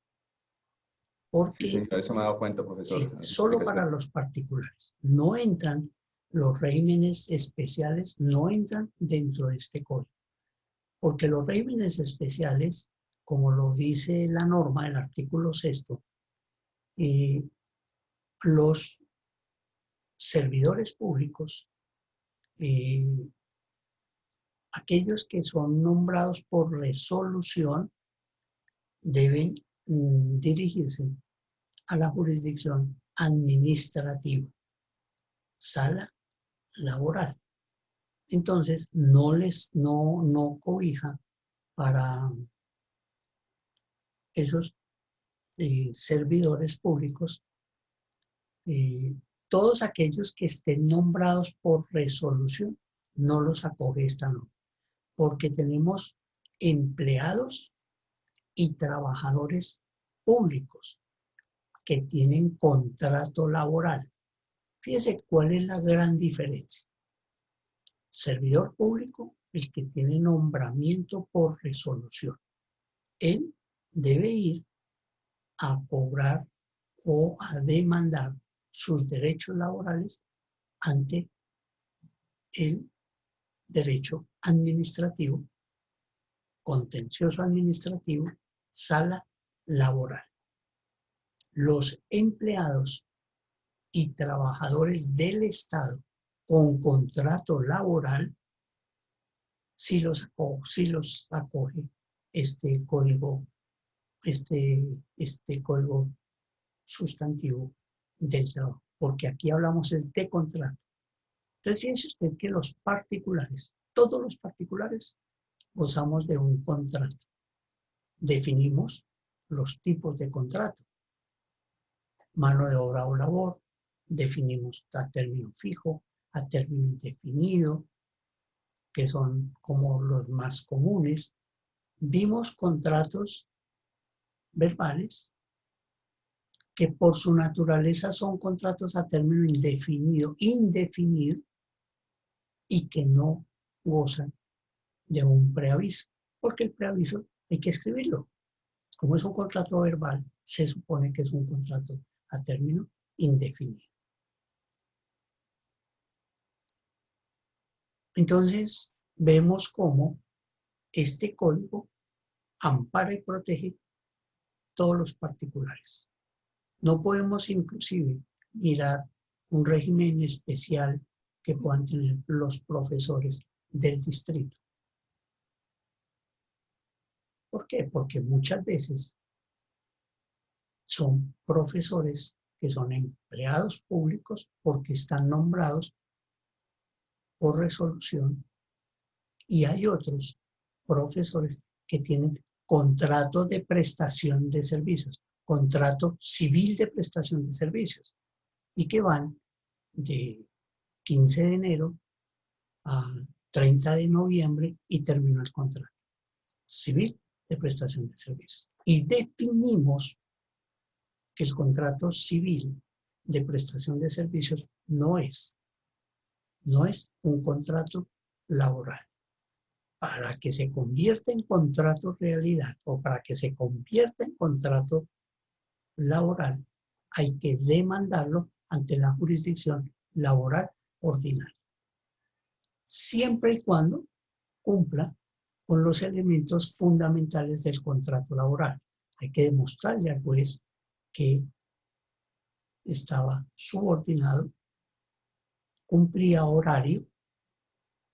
Porque, Sí, señor, eso me he dado cuenta, profesor. Sí, solo para los particulares. No entran los regímenes especiales, no entran dentro de este código. Porque los regímenes especiales, como lo dice la norma, el artículo 6, los servidores públicos, aquellos que son nombrados por resolución, deben dirigirse a la jurisdicción administrativa, sala laboral. Entonces, no cobija para esos servidores públicos, todos aquellos que estén nombrados por resolución, no los acoge esta norma, porque tenemos empleados y trabajadores públicos que tienen contrato laboral. Fíjese cuál es la gran diferencia. Servidor público, el que tiene nombramiento por resolución. Él debe ir a cobrar o a demandar sus derechos laborales ante el derecho administrativo, contencioso administrativo, sala laboral. Los empleados y trabajadores del Estado con contrato laboral, si los acoge este código sustantivo del trabajo, porque aquí hablamos es de contrato. Entonces, fíjense usted que los particulares, todos los particulares, gozamos de un contrato. Definimos los tipos de contrato. Mano de obra o labor, definimos a término fijo, a término indefinido, que son como los más comunes. Vimos contratos verbales que por su naturaleza son contratos a término indefinido, y que no gozan de un preaviso, porque el preaviso hay que escribirlo. Como es un contrato verbal, se supone que es un contrato a término indefinido. Entonces, vemos cómo este código ampara y protege todos los particulares. No podemos inclusive mirar un régimen especial que puedan tener los profesores del distrito. ¿Por qué? Porque muchas veces son profesores que son empleados públicos porque están nombrados por resolución, y hay otros profesores que tienen contrato de prestación de servicios, contrato civil de prestación de servicios, y que van de 15 de enero a 30 de noviembre y termina el contrato civil de prestación de servicios. Y definimos que el contrato civil de prestación de servicios no es un contrato laboral. Para que se convierta en contrato realidad o para que se convierta en contrato laboral, hay que demandarlo ante la jurisdicción laboral ordinaria, siempre y cuando cumpla con los elementos fundamentales del contrato laboral. Hay que demostrarle al juez que estaba subordinado, cumplía horario,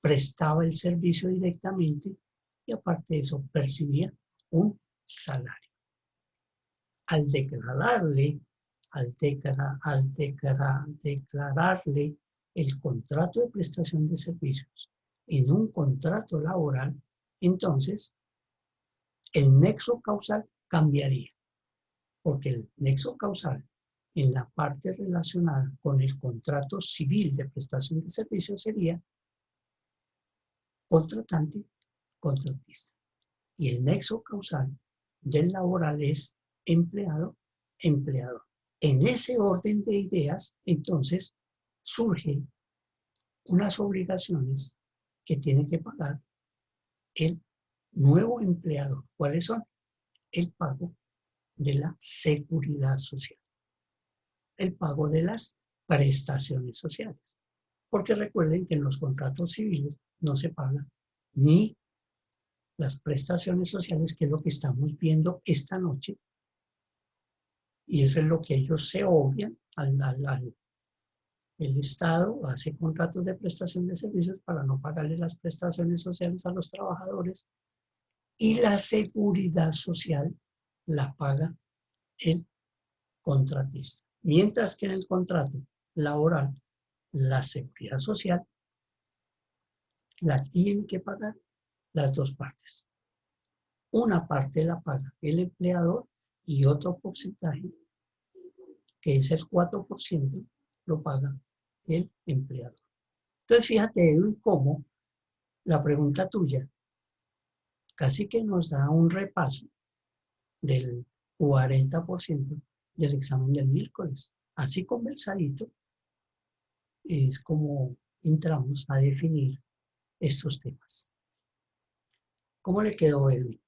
prestaba el servicio directamente y aparte de eso percibía un salario. Al declararle el contrato de prestación de servicios en un contrato laboral, entonces el nexo causal cambiaría, porque el nexo causal en la parte relacionada con el contrato civil de prestación de servicios sería contratante, contratista. Y el nexo causal del laboral es empleado, empleador. En ese orden de ideas, entonces, surgen unas obligaciones que tiene que pagar el nuevo empleador. ¿Cuáles son? El pago de la seguridad social, el pago de las prestaciones sociales. Porque recuerden que en los contratos civiles no se pagan ni las prestaciones sociales, que es lo que estamos viendo esta noche, y eso es lo que ellos se obvian el Estado hace contratos de prestación de servicios para no pagarle las prestaciones sociales a los trabajadores, y la seguridad social la paga el contratista. Mientras que en el contrato laboral, la seguridad social la tienen que pagar las dos partes. Una parte la paga el empleador y otro porcentaje, que es el 4%, lo paga el empleador. Entonces, fíjate, Edwin, cómo la pregunta tuya casi que nos da un repaso del 40% del examen del miércoles. Así conversadito es como entramos a definir estos temas. ¿Cómo le quedó, Edwin?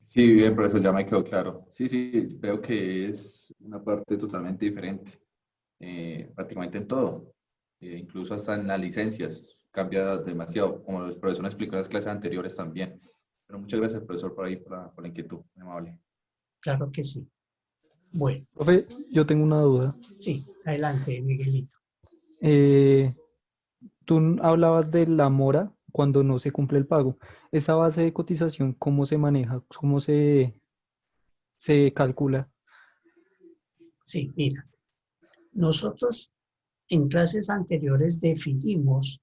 Sí, bien, profesor, ya me quedó claro. Sí, sí, veo que es una parte totalmente diferente, prácticamente en todo, incluso hasta en las licencias, cambia demasiado, como el profesor me explicó en las clases anteriores también. Pero muchas gracias, profesor, por ahí, por la inquietud, muy amable. Claro que sí. Bueno. Profe, yo tengo una duda. Sí, adelante, Miguelito. Tú hablabas de la mora cuando no se cumple el pago. ¿Esa base de cotización cómo se maneja? ¿Cómo se calcula? Sí, mira, nosotros en clases anteriores definimos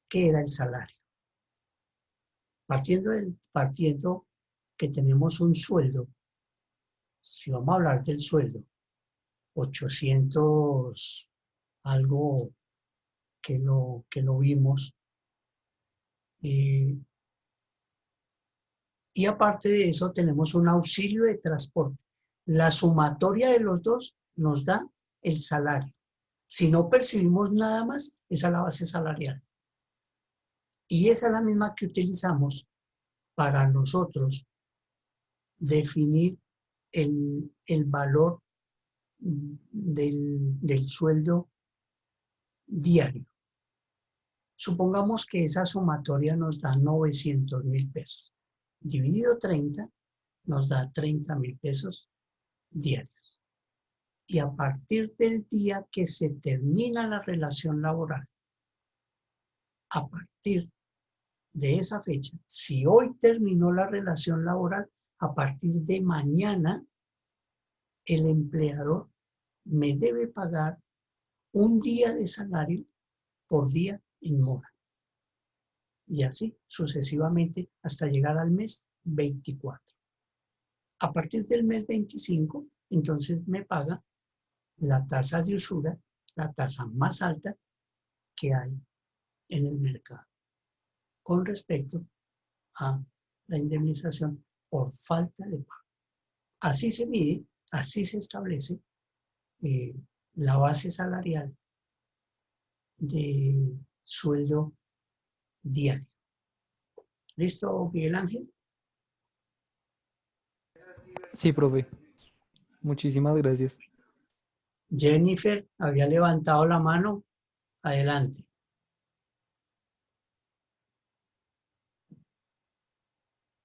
qué era el salario. Partiendo que tenemos un sueldo, si vamos a hablar del sueldo, 800, algo que lo vimos, y aparte de eso tenemos un auxilio de transporte. La sumatoria de los dos nos da el salario. Si no percibimos nada más, esa es la base salarial. Y esa es la misma que utilizamos para nosotros definir el valor del sueldo diario. Supongamos que esa sumatoria nos da 900.000 pesos. Dividido 30 nos da 30.000 pesos diarios. Y a partir del día que se termina la relación laboral, a partir de esa fecha, si hoy terminó la relación laboral, a partir de mañana, el empleador me debe pagar un día de salario por día en mora. Y así sucesivamente hasta llegar al mes 24. A partir del mes 25, entonces me paga la tasa de usura, la tasa más alta que hay en el mercado, con respecto a la indemnización por falta de pago. Así se mide, así se establece la base salarial de sueldo diario. ¿Listo, Miguel Ángel? Sí, profe. Muchísimas gracias. Jennifer había levantado la mano. Adelante.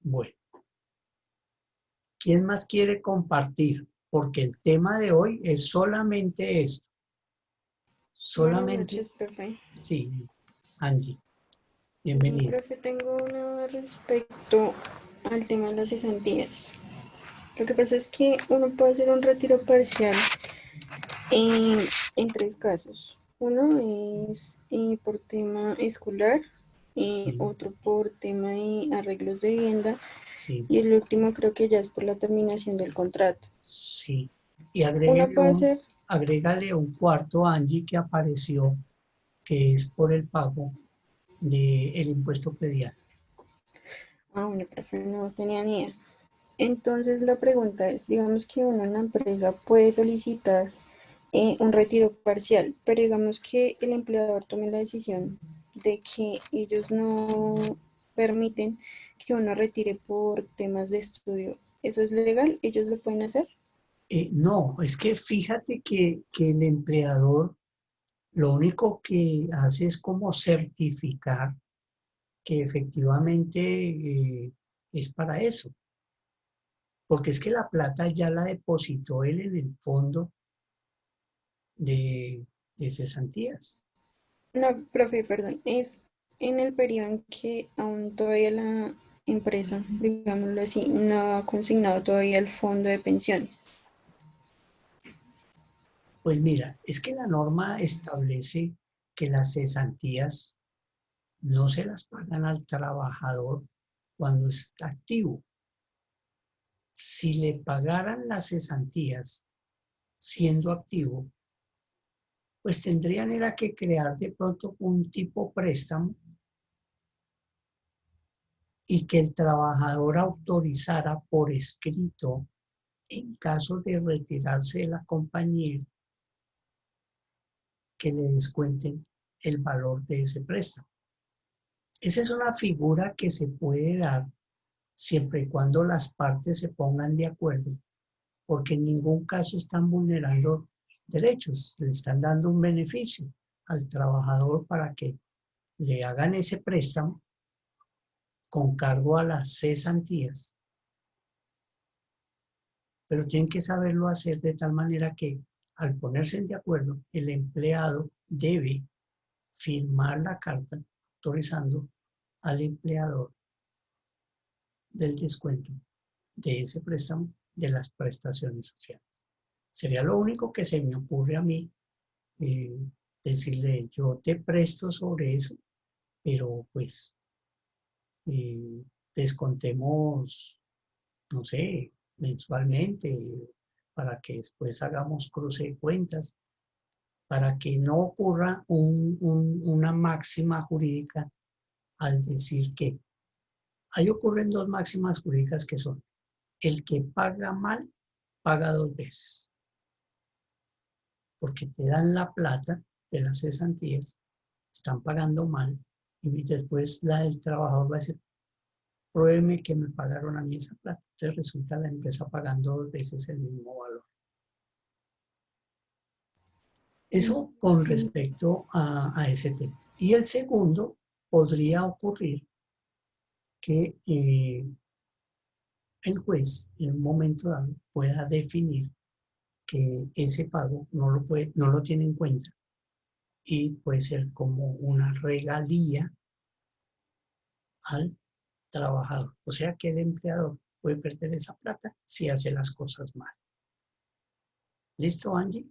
Bueno. ¿Quién más quiere compartir? Porque el tema de hoy es solamente esto. Solamente. Buenas noches, profe. Sí, Angie. Bienvenida. Profe, tengo una duda respecto al tema de las cesantías. Lo que pasa es que uno puede hacer un retiro parcial en 3 casos. Uno es por tema escolar, Sí. otro por tema de arreglos de vivienda, Sí. y el último creo que ya es por la terminación del contrato. Sí. Y puede hacer, agrégale un cuarto, Angie, que apareció, que es por el pago del impuesto predial. bueno, profe, no tenía ni idea. Entonces la pregunta es, digamos que uno en la empresa puede solicitar un retiro parcial, pero digamos que el empleador tome la decisión de que ellos no permiten que uno retire por temas de estudio. ¿Eso es legal? ¿Ellos lo pueden hacer? No, es que fíjate que el empleador lo único que hace es como certificar que efectivamente es para eso. Porque es que la plata ya la depositó él en el fondo de cesantías. No, profe, perdón, es en el periodo en que aún todavía la empresa, digámoslo así, no ha consignado todavía el fondo de pensiones. Pues mira, es que la norma establece que las cesantías no se las pagan al trabajador cuando está activo. Si le pagaran las cesantías siendo activo, pues tendrían era que crear de pronto un tipo préstamo y que el trabajador autorizara por escrito, en caso de retirarse de la compañía, que le descuenten el valor de ese préstamo. Esa es una figura que se puede dar siempre y cuando las partes se pongan de acuerdo, porque en ningún caso están vulnerando derechos, le están dando un beneficio al trabajador para que le hagan ese préstamo con cargo a las cesantías, pero tienen que saberlo hacer de tal manera que al ponerse de acuerdo, el empleado debe firmar la carta autorizando al empleador del descuento de ese préstamo de las prestaciones sociales. Sería lo único que se me ocurre a mí, decirle, yo te presto sobre eso, pero pues descontemos, no sé, mensualmente, para que después hagamos cruce de cuentas, para que no ocurra una máxima jurídica al decir que ahí ocurren dos máximas jurídicas que son: el que paga mal, paga dos veces, porque te dan la plata de las cesantías, están pagando mal, y después la del trabajador va a decir, pruébeme que me pagaron a mí esa plata. Entonces resulta la empresa pagando dos veces el mismo valor. Eso con respecto a ese tema. Y el segundo, podría ocurrir que el juez en un momento dado pueda definir que ese pago no lo tiene en cuenta y puede ser como una regalía al trabajador. O sea que el empleador puede perder esa plata si hace las cosas mal. ¿Listo, Angie?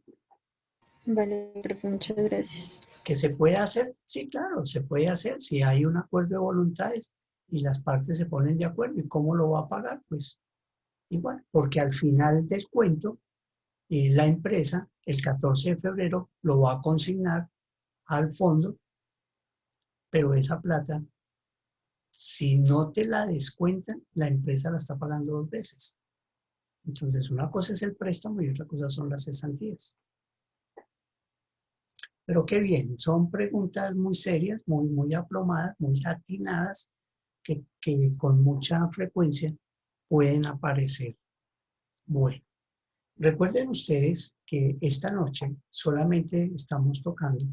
Vale, profe, muchas gracias. ¿Que se puede hacer? Sí, claro, se puede hacer si hay un acuerdo de voluntades y las partes se ponen de acuerdo. ¿Y cómo lo va a pagar? Pues igual, porque al final del cuento, la empresa, el 14 de febrero, lo va a consignar al fondo, pero esa plata, si no te la descuentan, la empresa la está pagando dos veces. Entonces, una cosa es el préstamo y otra cosa son las cesantías. Pero qué bien, son preguntas muy serias, muy aplomadas, muy atinadas, que con mucha frecuencia pueden aparecer. Bueno, recuerden ustedes que esta noche solamente estamos tocando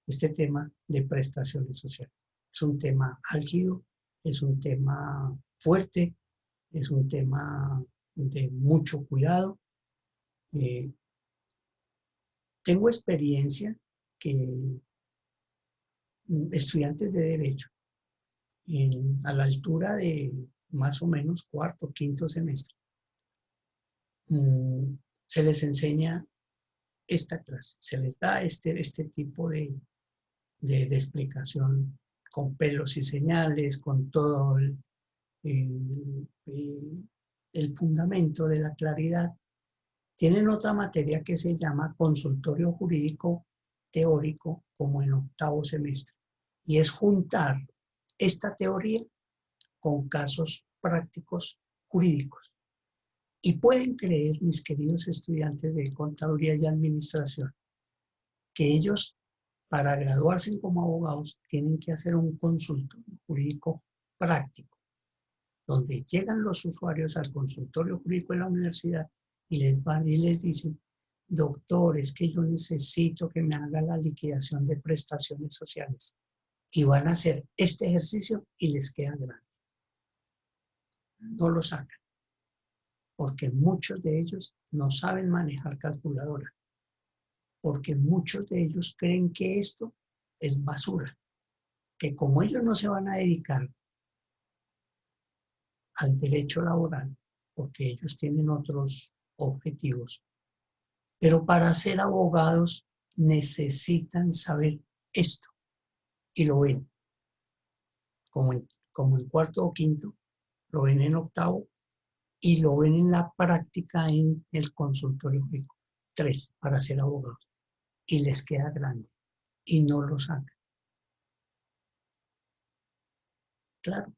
este tema de prestaciones sociales. Es un tema álgido, es un tema fuerte, es un tema de mucho cuidado. Tengo experiencia que estudiantes de Derecho, a la altura de más o menos cuarto, quinto semestre, se les enseña esta clase, se les da este tipo de explicación con pelos y señales, con todo el fundamento de la claridad, Tienen otra materia que se llama consultorio jurídico teórico como en octavo semestre. Y es juntar esta teoría con casos prácticos jurídicos. Y pueden creer, mis queridos estudiantes de contaduría y administración, que ellos, para graduarse como abogados, tienen que hacer un consultorio jurídico práctico, donde llegan los usuarios al consultorio jurídico de la universidad y les van y les dicen, doctor, es que yo necesito que me haga la liquidación de prestaciones sociales. Y van a hacer este ejercicio y les queda grande. No lo sacan, porque muchos de ellos no saben manejar calculadora, porque muchos de ellos creen que esto es basura, que como ellos no se van a dedicar al derecho laboral, porque ellos tienen otros objetivos, pero para ser abogados necesitan saber esto, y lo ven, como en cuarto o quinto, lo ven en octavo, y lo ven en la práctica en el consultorio jurídico. 3 para ser abogados. Y les queda grande. Y no lo sacan. Claro,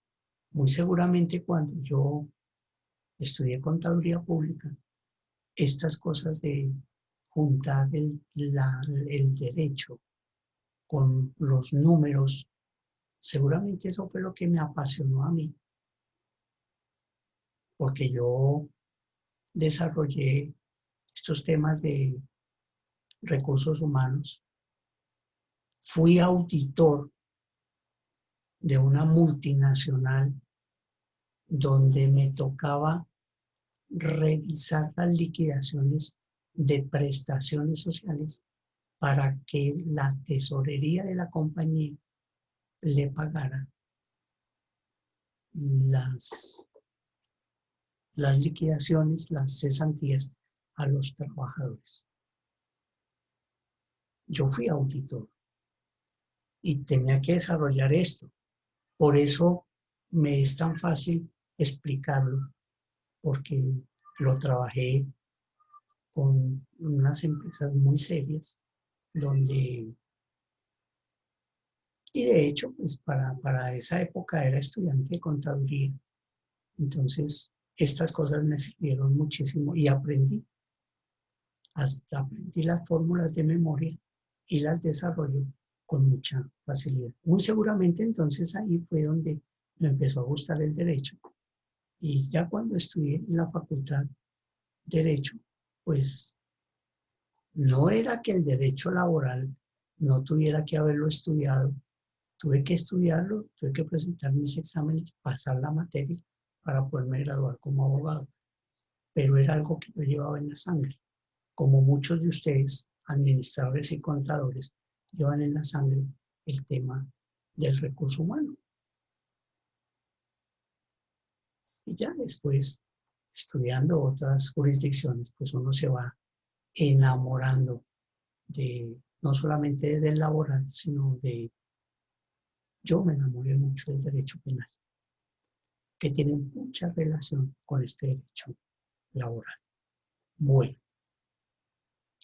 muy seguramente cuando yo estudié contaduría pública, estas cosas de juntar el derecho con los números, seguramente eso fue lo que me apasionó a mí. Porque yo desarrollé estos temas de recursos humanos. Fui auditor de una multinacional donde me tocaba revisar las liquidaciones de prestaciones sociales para que la tesorería de la compañía le pagara las liquidaciones, las cesantías a los trabajadores. Yo fui auditor y tenía que desarrollar esto. Por eso me es tan fácil explicarlo, porque lo trabajé con unas empresas muy serias, donde, y de hecho, pues para esa época era estudiante de contaduría. Entonces, estas cosas me sirvieron muchísimo y aprendí. Hasta aprendí las fórmulas de memoria y las desarrollo con mucha facilidad. Muy seguramente entonces ahí fue donde me empezó a gustar el derecho. Y ya cuando estudié en la facultad Derecho, pues no era que el derecho laboral no tuviera que haberlo estudiado. Tuve que estudiarlo, tuve que presentar mis exámenes, pasar la materia para poderme graduar como abogado. Pero era algo que yo llevaba en la sangre. Como muchos de ustedes, administradores y contadores, llevan en la sangre el tema del recurso humano. Y ya después, estudiando otras jurisdicciones, pues uno se va enamorando de, no solamente del laboral, sino de, yo me enamoré mucho del derecho penal, que tiene mucha relación con este derecho laboral. Bueno,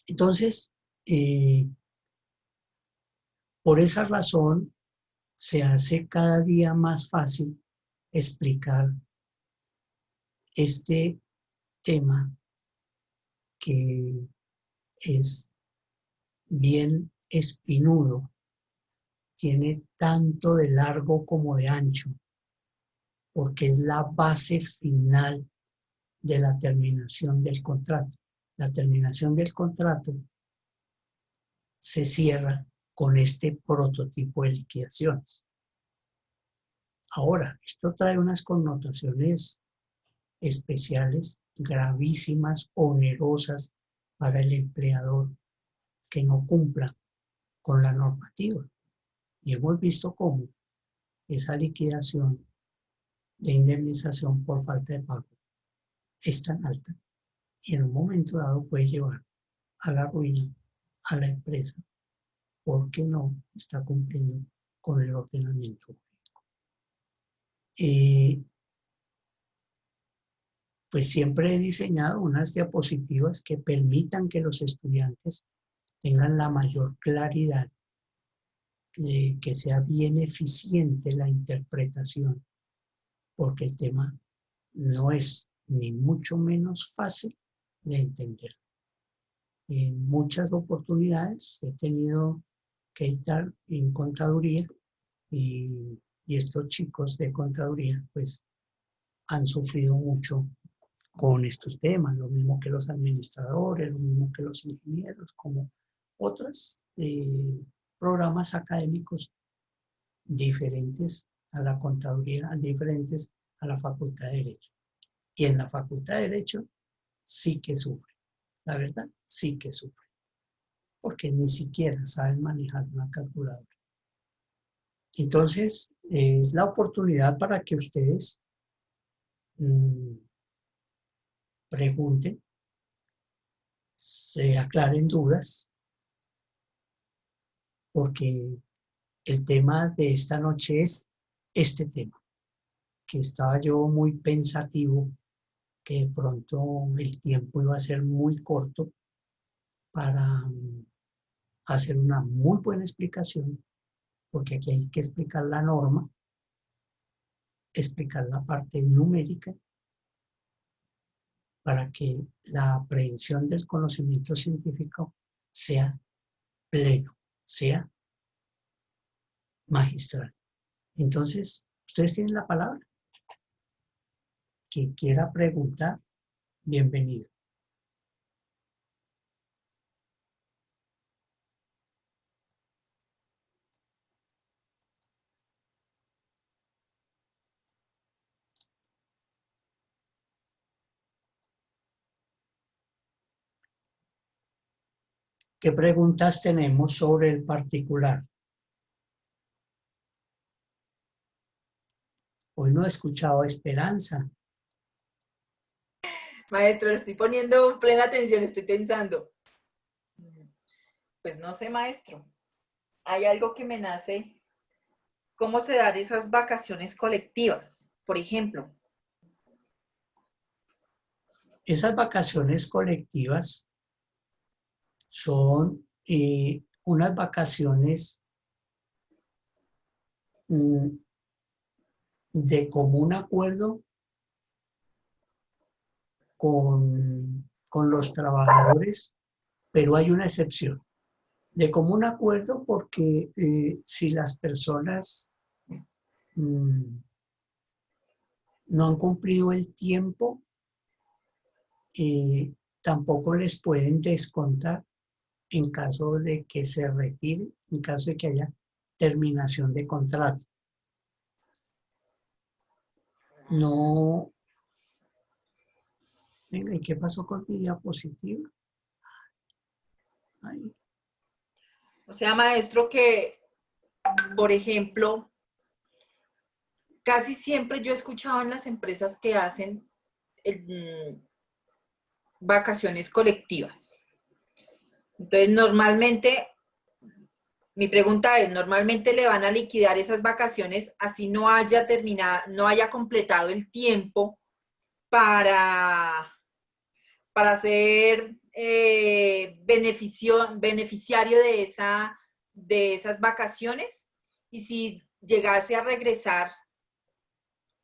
entonces, por esa razón, se hace cada día más fácil explicar este tema que es bien espinudo, tiene tanto de largo como de ancho, porque es la base final de la terminación del contrato. La terminación del contrato se cierra con este prototipo de liquidaciones. Ahora, esto trae unas connotaciones especiales, gravísimas, onerosas para el empleador que no cumpla con la normativa. Y hemos visto cómo esa liquidación de indemnización por falta de pago es tan alta y en un momento dado puede llevar a la ruina a la empresa porque no está cumpliendo con el ordenamiento jurídico. pues siempre he diseñado unas diapositivas que permitan que los estudiantes tengan la mayor claridad, que sea bien eficiente la interpretación, porque el tema no es ni mucho menos fácil de entender. En muchas oportunidades he tenido que estar en contaduría y estos chicos de contaduría pues han sufrido mucho con estos temas, lo mismo que los administradores, lo mismo que los ingenieros, como otros programas académicos diferentes a la contaduría, diferentes a la Facultad de Derecho. Y en la Facultad de Derecho sí que sufre, la verdad, sí que sufre, porque ni siquiera saben manejar una calculadora. Entonces, es la oportunidad para que ustedes pregunten, se aclaren dudas, porque el tema de esta noche es este tema, que estaba yo muy pensativo, que de pronto el tiempo iba a ser muy corto para hacer una muy buena explicación, porque aquí hay que explicar la norma, explicar la parte numérica, para que la aprehensión del conocimiento científico sea pleno, sea magistral. Entonces, ustedes tienen la palabra. Quien quiera preguntar, bienvenido. ¿Qué preguntas tenemos sobre el particular? Hoy no he escuchado a Esperanza. Maestro, le estoy poniendo plena atención, estoy pensando. Pues no sé, maestro. Hay algo que me nace. ¿Cómo se dan esas vacaciones colectivas? Por ejemplo. Esas vacaciones colectivas son unas vacaciones de común acuerdo con los trabajadores, pero hay una excepción. De común acuerdo porque si las personas no han cumplido el tiempo, tampoco les pueden descontar en caso de que se retire, en caso de que haya terminación de contrato. No. Venga, ¿y qué pasó con mi diapositiva? Ay. O sea, maestro, que, por ejemplo, casi siempre yo he escuchado en las empresas que hacen vacaciones colectivas. Entonces, normalmente, mi pregunta es, ¿normalmente le van a liquidar esas vacaciones así no haya terminado, no haya completado el tiempo para ser beneficiario de esas vacaciones? Y si llegase a regresar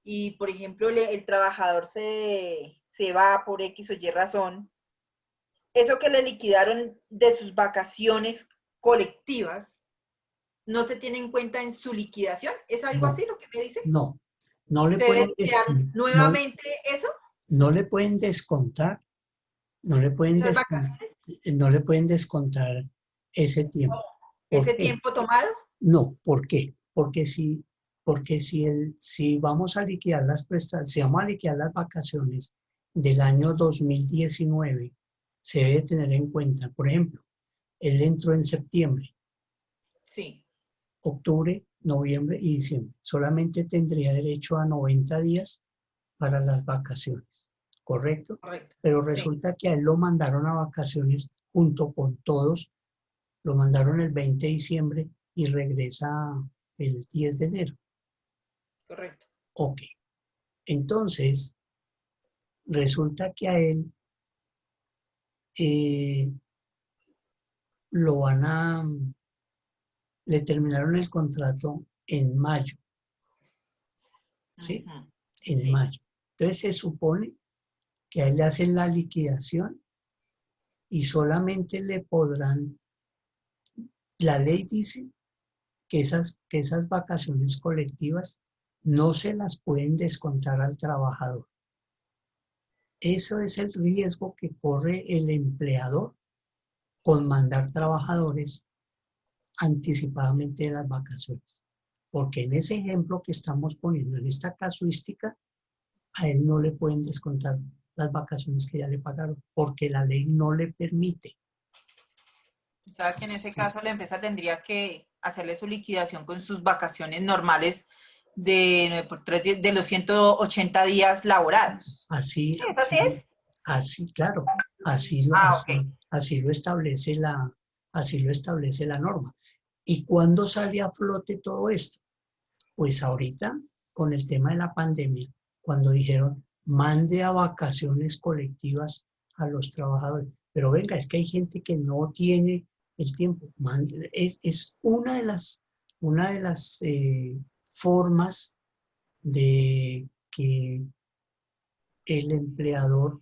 y, por ejemplo, el trabajador se va por X o Y razón, eso que le liquidaron de sus vacaciones colectivas, ¿no se tiene en cuenta en su liquidación? ¿Es algo así lo que me dice? No, no le ¿Se pueden debe liquidar nuevamente eso? No le pueden descontar, no le pueden descontar ese tiempo. ¿Ese tiempo tomado? No, ¿por qué? Porque si vamos a liquidar si vamos a liquidar las vacaciones del año 2019, se debe tener en cuenta, por ejemplo, él entró en septiembre. Sí. Octubre, noviembre y diciembre. Solamente tendría derecho a 90 días para las vacaciones, ¿correcto? Correcto. Pero resulta que a él lo mandaron a vacaciones junto con todos, lo mandaron el 20 de diciembre y regresa el 10 de enero. Correcto. Ok. Entonces, resulta que a él le terminaron el contrato en mayo, ¿sí? Ujú. En Sí. mayo. Entonces se supone que a él le hacen la liquidación y solamente le podrán, la ley dice que esas vacaciones colectivas no se las pueden descontar al trabajador. Eso es el riesgo que corre el empleador con mandar trabajadores anticipadamente de las vacaciones. Porque en ese ejemplo que estamos poniendo, en esta casuística, a él no le pueden descontar las vacaciones que ya le pagaron, porque la ley no le permite. O sea que en ese Sí. caso la empresa tendría que hacerle su liquidación con sus vacaciones normales de 9 por 3 de los 180 días laborados. Así, ¿Sí? ¿Así es? así, claro, así lo, Ah, así, ok. así lo establece la norma. ¿Y cuándo sale a flote todo esto? Pues ahorita, con el tema de la pandemia, cuando dijeron, mande a vacaciones colectivas a los trabajadores. Pero venga, es que hay gente que no tiene el tiempo. Es una de las formas de que el empleador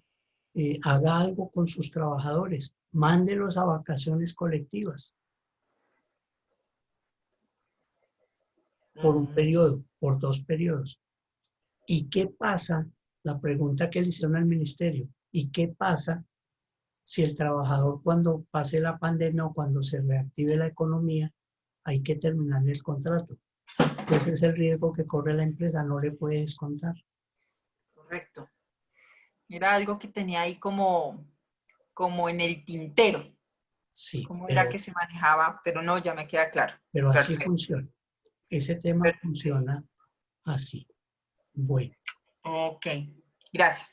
haga algo con sus trabajadores. Mándelos a vacaciones colectivas por un periodo, por 2 periodos. ¿Y qué pasa? La pregunta que le hicieron al ministerio. ¿Y qué pasa si el trabajador, cuando pase la pandemia o cuando se reactive la economía, hay que terminar el contrato? Ese es el riesgo que corre la empresa, no le puede descontar. Correcto. Era algo que tenía ahí como en el tintero. Sí, ¿Cómo era que se manejaba? Pero no, ya me queda claro. pero así Perfecto. funciona. Ese tema funciona así. Bueno. Ok, gracias.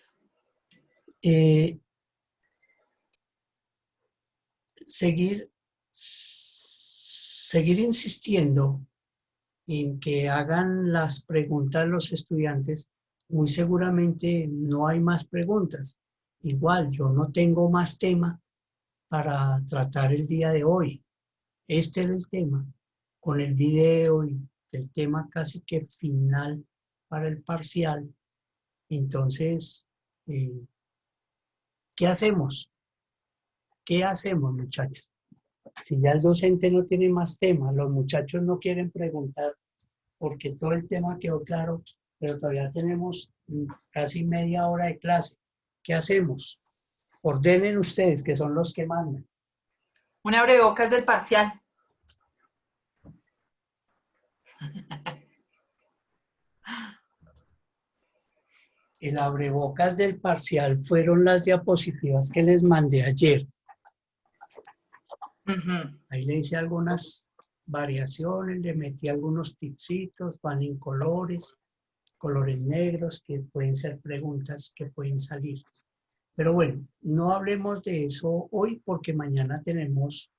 Seguir insistiendo en que hagan las preguntas los estudiantes, muy seguramente no hay más preguntas. Igual, yo no tengo más tema para tratar el día de hoy. Este era el tema, con el video y el tema casi que final para el parcial. Entonces, ¿qué hacemos? ¿Qué hacemos, muchachos? Si ya el docente no tiene más temas, los muchachos no quieren preguntar porque todo el tema quedó claro, pero todavía tenemos casi media hora de clase. ¿Qué hacemos? Ordenen ustedes, que son los que mandan. Un abrebocas del parcial. El abrebocas del parcial fueron las diapositivas que les mandé ayer. Ahí le hice algunas variaciones, le metí algunos tipsitos, van en colores negros, que pueden ser preguntas que pueden salir. Pero bueno, no hablemos de eso hoy porque mañana tenemos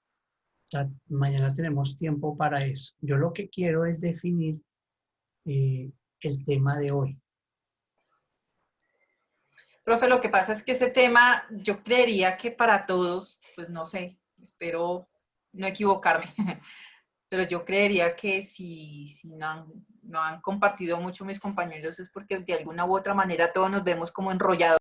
tiempo para eso. Yo lo que quiero es definir el tema de hoy. Profe, lo que pasa es que ese tema, yo creería que para todos, pues no sé, espero no equivocarme, pero yo creería que si no han compartido mucho mis compañeros es porque de alguna u otra manera todos nos vemos como enrollados